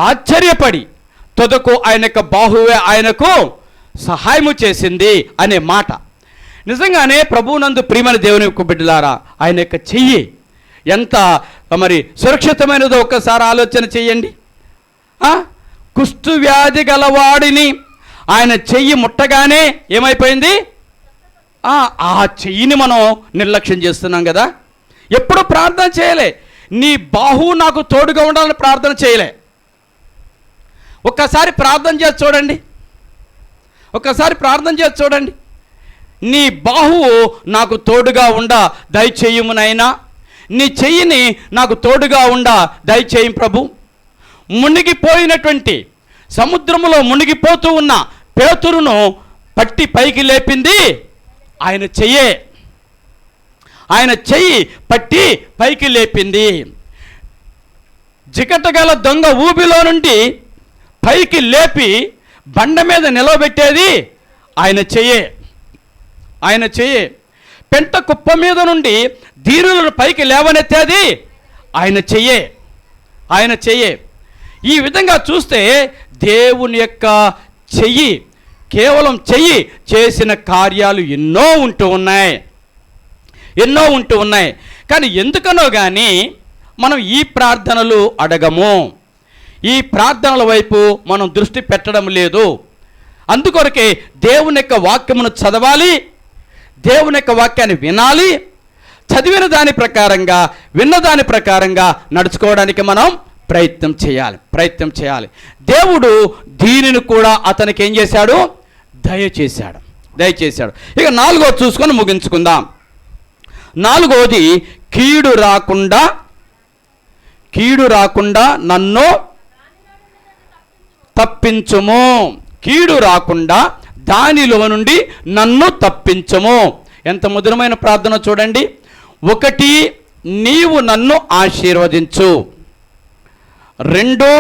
ఆశ్చర్యపడి తొదకు ఆయన యొక్క బాహువే ఆయనకు సహాయము చేసింది అనే మాట. నిజంగానే ప్రభువునందు ప్రియమైన దేవుని యొక్క బిడ్డలారా, ఆయన యొక్క చెయ్యి ఎంత మరి సురక్షితమైనదో ఒక్కసారి ఆలోచన చేయండి. కుష్టు వ్యాధి గలవాడిని ఆయన చెయ్యి ముట్టగానే ఏమైపోయింది? ఆ చెయ్యిని మనం నిర్లక్ష్యం చేస్తున్నాం కదా. ఎప్పుడు ప్రార్థన చేయలే, నీ బాహువు నాకు తోడుగా ఉండాలని ప్రార్థన చేయలే. ఒక్కసారి ప్రార్థన చేసి చూడండి. నీ బాహువు నాకు తోడుగా ఉండ దయచేయుమునైనా, నీ చెయ్యిని నాకు తోడుగా ఉండ దయచేయం ప్రభు. మునిగిపోయినటువంటి సముద్రములో మునిగిపోతూ ఉన్న పేతురును పట్టి పైకి లేపింది ఆయన చెయ్యే. ఆయన చెయ్యి పట్టి పైకి లేపింది. జికటగల దొంగ ఊబిలో నుండి పైకి లేపి బండ మీద నిలవబెట్టేది ఆయన చెయ్యే. పెంట కుప్ప మీద నుండి దీనులను పైకి లేవనెత్తేది ఆయన చెయ్యే. ఈ విధంగా చూస్తే దేవుని యొక్క చెయ్యి, కేవలం చెయ్యి చేసిన కార్యాలు ఎన్నో ఉంటూ ఉన్నాయి. కానీ ఎందుకనో కానీ మనం ఈ ప్రార్థనలు అడగము. ఈ ప్రార్థనల వైపు మనం దృష్టి పెట్టడం లేదు. అందుకొరకే దేవుని యొక్క వాక్యమును చదవాలి, దేవుని యొక్క వాక్యాన్ని వినాలి, చదివిన దాని ప్రకారంగా విన్న దాని ప్రకారంగా నడుచుకోవడానికి మనం ప్రయత్నం చేయాలి. దేవుడు దీనిని కూడా అతనికి ఏం చేశాడు? దయచేశాడు. ఇక 4వ చూసుకొని ముగించుకుందాం. 4వది కీడు రాకుండా నన్ను తప్పించుము. కీడు రాకుండా దానిలో నుండి నన్ను తప్పించుము. ఎంత మధురమైన ప్రార్థన చూడండి. 1, నీవు నన్ను ఆశీర్వదించు. 2,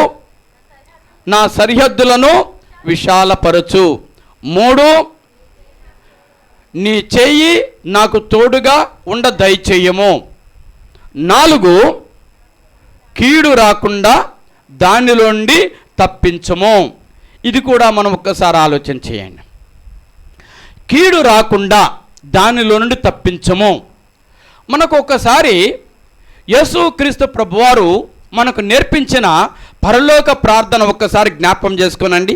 నా సరిహద్దులను విశాలపరచు. 3, నీ చెయ్యి నాకు తోడుగా ఉండ దయచేయము. 4, కీడు రాకుండా దానిలో నుండి తప్పించము. ఇది కూడా మనం ఒక్కసారి ఆలోచన చేయండి. కీడు రాకుండా దానిలో నుండి తప్పించము. మనకు ఒక్కసారి యేసుక్రీస్తు ప్రభువారు మనకు నేర్పించిన పరలోక ప్రార్థన ఒక్కసారి జ్ఞాపకం చేసుకోనండి.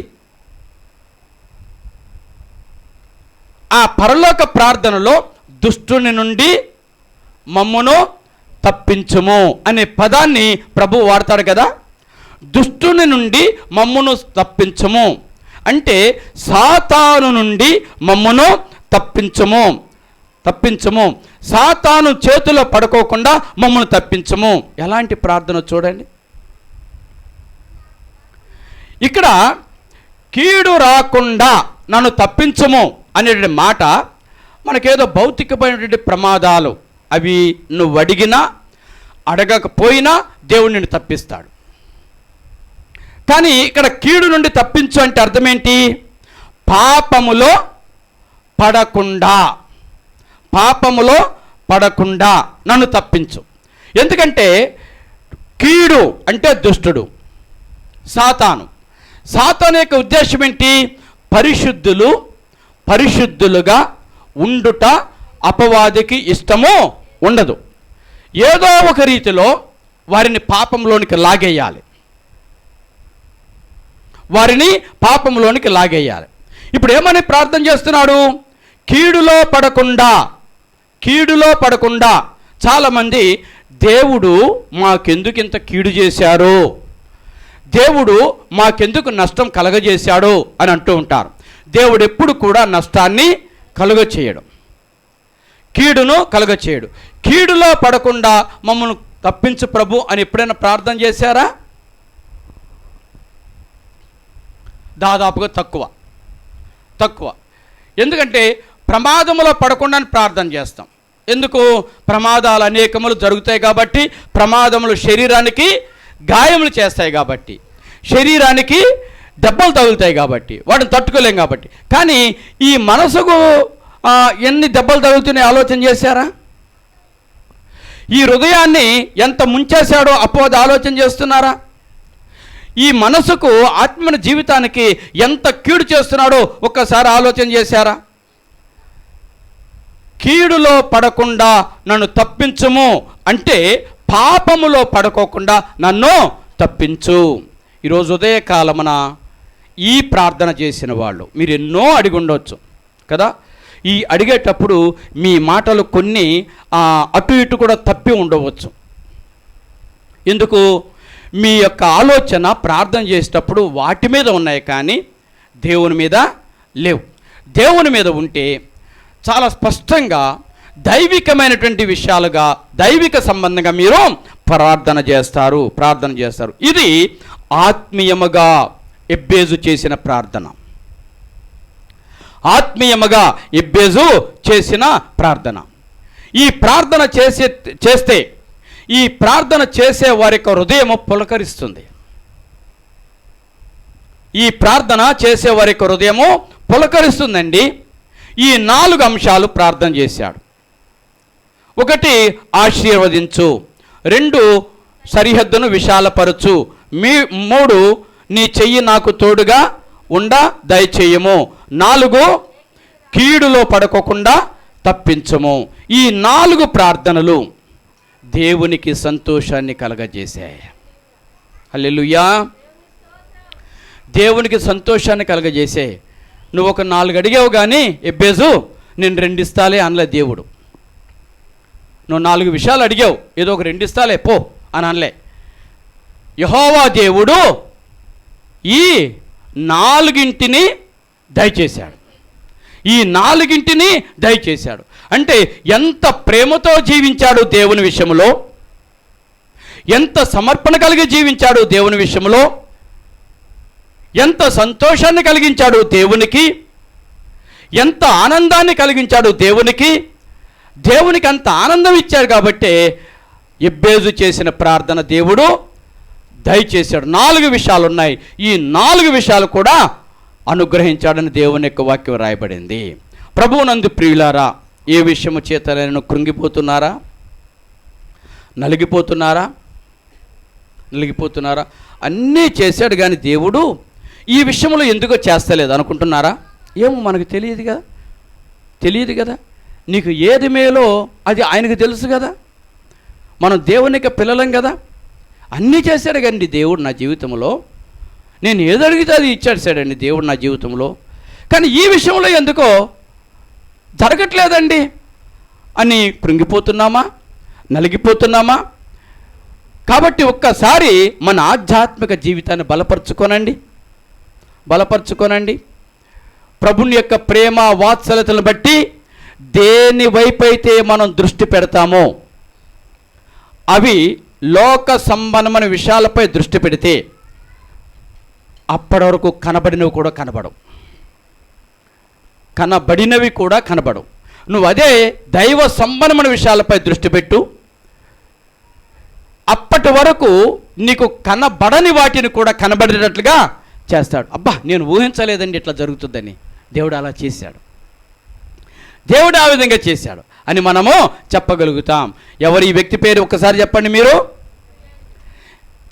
ఆ పరలోక ప్రార్థనలో దుష్టుని నుండి మమ్మును తప్పించుము అనే పదాన్ని ప్రభు వాడతాడు కదా. దుష్టుని నుండి మమ్మును తప్పించుము అంటే సాతాను నుండి మమ్మును తప్పించుము. సాతాను చేతిలో పడుకోకుండా మమ్మల్ని తప్పించము. ఎలాంటి ప్రార్థన చూడండి. ఇక్కడ కీడు రాకుండా నన్ను తప్పించము అనేటువంటి మాట మనకేదో భౌతికమైనటువంటి ప్రమాదాలు, అవి నువ్వు అడిగినా అడగకపోయినా దేవుడు నిన్ను తప్పిస్తాడు. కానీ ఇక్కడ కీడు నుండి తప్పించు అంటే అర్థం ఏంటి? పాపములో పడకుండా నన్ను తప్పించు. ఎందుకంటే కీడు అంటే దుష్టుడు, సాతాను యొక్క ఉద్దేశం ఏంటి? పరిశుద్ధులుగా ఉండుట అపవాదికి ఇష్టము ఉండదు. ఏదో ఒక రీతిలో వారిని పాపంలోనికి లాగేయాలి. ఇప్పుడు ఏమని ప్రార్థన చేస్తున్నాడు? కీడులో పడకుండా. చాలామంది దేవుడు మాకెందుకు ఇంత కీడు చేశారు, దేవుడు మాకెందుకు నష్టం కలగజేశాడు అని అంటూ ఉంటారు. దేవుడు ఎప్పుడు కూడా నష్టాన్ని కలుగచేయడు, కీడును కలుగచేయడు. కీడులో పడకుండా మమ్మల్ని తప్పించు ప్రభు అని ఎప్పుడైనా ప్రార్థన చేశారా? దాదాపుగా తక్కువ. ఎందుకంటే ప్రమాదములో పడకుండా ప్రార్థన చేస్తాం. ఎందుకు? ప్రమాదాలు అనేకములు జరుగుతాయి కాబట్టి, ప్రమాదములు శరీరానికి గాయములు చేస్తాయి కాబట్టి, శరీరానికి దెబ్బలు తగులుతాయి కాబట్టి, వాటిని తట్టుకోలేం కాబట్టి. కానీ ఈ మనసుకు ఎన్ని దెబ్బలు తగులుతున్నాయి ఆలోచన చేశారా? ఈ హృదయాన్ని ఎంత ముంచేశాడో అపవాది ఆలోచన చేస్తున్నారా? ఈ మనసుకు ఆత్మీయ జీవితానికి ఎంత కీడు చేస్తున్నాడో ఒక్కసారి ఆలోచన చేశారా? కీడులో పడకుండా నన్ను తప్పించుము అంటే పాపములో పడుకోకుండా నన్ను తప్పించు. ఈరోజు ఉదయకాలమున ఈ ప్రార్థన చేసిన వాళ్ళు మీరు ఎన్నో అడిగి ఉండవచ్చు కదా. ఈ అడిగేటప్పుడు మీ మాటలు కొన్ని అటు ఇటు కూడా తప్పి ఉండవచ్చు. ఎందుకు? మీ యొక్క ఆలోచన ప్రార్థన చేసేటప్పుడు వాటి మీద ఉన్నాయి కానీ దేవుని మీద లేవు. దేవుని మీద ఉంటే చాలా స్పష్టంగా దైవికమైనటువంటి విషయాలుగా, దైవిక సంబంధంగా మీరు ప్రార్థన చేస్తారు. ఇది ఆత్మీయముగా ఎబ్బేజు చేసిన ప్రార్థన. ఈ ప్రార్థన చేస్తే ఈ ప్రార్థన చేసే వారి యొక్క హృదయము పులకరిస్తుందండి. ఈ 4 అంశాలు ప్రార్థన చేశాడు. 1 ఆశీర్వదించు, 2 సరిహద్దును విశాలపరచు, 3 నీ చెయ్యి నాకు తోడుగా ఉండ దయచేయము, 4 కీడులో పడకోకుండా తప్పించము. ఈ 4 ప్రార్థనలు దేవునికి సంతోషాన్ని కలగజేశాయి. హల్లెలూయా. దేవునికి సంతోషాన్ని కలగజేసే. నువ్వు ఒక 4 అడిగావు కానీ ఎబ్బేజు నేను 2 ఇస్తాలే అనలే దేవుడు. నువ్వు 4 విషయాలు అడిగావు, ఏదో ఒక 2 ఇస్తాలే పో అని అనలే. యెహోవా దేవుడు ఈ 4 దయచేశాడు. ఈ 4 దయచేశాడు అంటే ఎంత ప్రేమతో జీవించాడు దేవుని విషయంలో, ఎంత సమర్పణ కలిగి జీవించాడు దేవుని విషయంలో, ఎంత సంతోషాన్ని కలిగించాడు దేవునికి, ఎంత ఆనందాన్ని కలిగించాడు దేవునికి. దేవునికి అంత ఆనందం ఇచ్చాడు కాబట్టి ఎబ్బేజు చేసిన ప్రార్థన దేవుడు దయచేశాడు. 4 విషయాలు ఉన్నాయి. ఈ 4 విషయాలు కూడా అనుగ్రహించాడని దేవుని యొక్క వాక్యం రాయబడింది. ప్రభువునందు ప్రియులారా, ఏ విషయము చేత నేను కృంగిపోతున్నారా, నలిగిపోతున్నారా? అన్నీ చేశాడు కానీ దేవుడు ఈ విషయంలో ఎందుకో చేస్తలేదు అనుకుంటున్నారా? ఏమో మనకు తెలియదు కదా. నీకు ఏది మేలో అది ఆయనకు తెలుసు కదా. మనం దేవునికి పిల్లలం కదా. అన్నీ చేశాడు కానీ దేవుడు నా జీవితంలో, నేను ఏది అడిగితే అది ఇచ్చేసాడండి దేవుడు నా జీవితంలో. కానీ ఈ విషయంలో ఎందుకో జరగట్లేదండి అని కృంగిపోతున్నామా, నలిగిపోతున్నామా? కాబట్టి ఒక్కసారి మన ఆధ్యాత్మిక జీవితాన్ని బలపరుచుకోనండి. ప్రభుని యొక్క ప్రేమ వాత్సల్యతలను బట్టి దేని వైపైతే మనం దృష్టి పెడతామో అవి లోక సంబంధమైన విషయాలపై దృష్టి పెడితే అప్పటి వరకు కనబడినవి కూడా కనబడవు. నువ్వు అదే దైవ సంబంధమైన విషయాలపై దృష్టి పెట్టు. అప్పటి వరకు నీకు కనబడని వాటిని కూడా కనబడేటట్లుగా చేస్తాడు. అబ్బా, నేను ఊహించలేదండి ఇట్లా జరుగుతుందని. దేవుడు అలా చేశాడు, దేవుడు ఆ విధంగా చేశాడు అని మనము చెప్పగలుగుతాం. ఎవరు ఈ వ్యక్తి పేరు ఒక్కసారి చెప్పండి. మీరు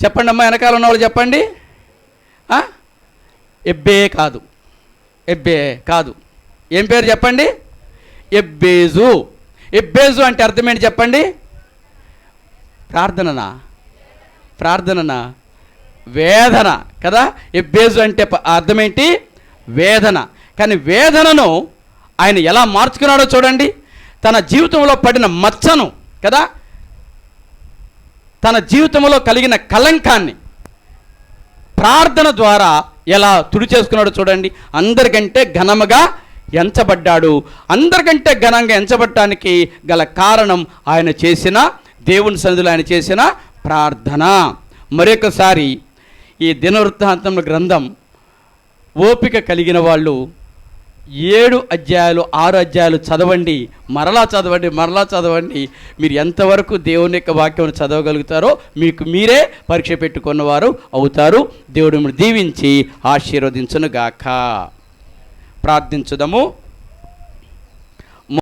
చెప్పండి అమ్మా, వెనకాల ఉన్న వాళ్ళు చెప్పండి. ఎబ్బే కాదు, ఏం పేరు చెప్పండి? ఎబ్బేజు అంటే అర్థం ఏంటి చెప్పండి? ప్రార్థననా? వేదన కదా. ఎబ్బేజు అంటే అర్థం ఏంటి? వేదన. కానీ వేదనను ఆయన ఎలా మార్చుకున్నాడో చూడండి. తన జీవితంలో పడిన మచ్చను కదా, తన జీవితంలో కలిగిన కళంకాన్ని ప్రార్థన ద్వారా ఎలా తుడి చేసుకున్నాడో చూడండి. అందరికంటే ఘనముగా ఎంచబడ్డాడు. అందరికంటే ఘనంగా ఎంచబడటానికి గల కారణం ఆయన చేసిన, దేవుని సన్నిధిలో ఆయన చేసిన ప్రార్థన. మరొకసారి ఈ దినవృత్తాంతముల గ్రంథం ఓపిక కలిగిన వాళ్ళు 7 అధ్యాయాలు 6 అధ్యాయాలు చదవండి, మరలా చదవండి. మీరు ఎంతవరకు దేవుని యొక్క వాక్యం చదవగలుగుతారో మీకు మీరే పరీక్ష పెట్టుకున్నవారు అవుతారు. దేవుడు మిమ్మల్ని దీవించి ఆశీర్వదించునుగాక. ప్రార్థించుదాము.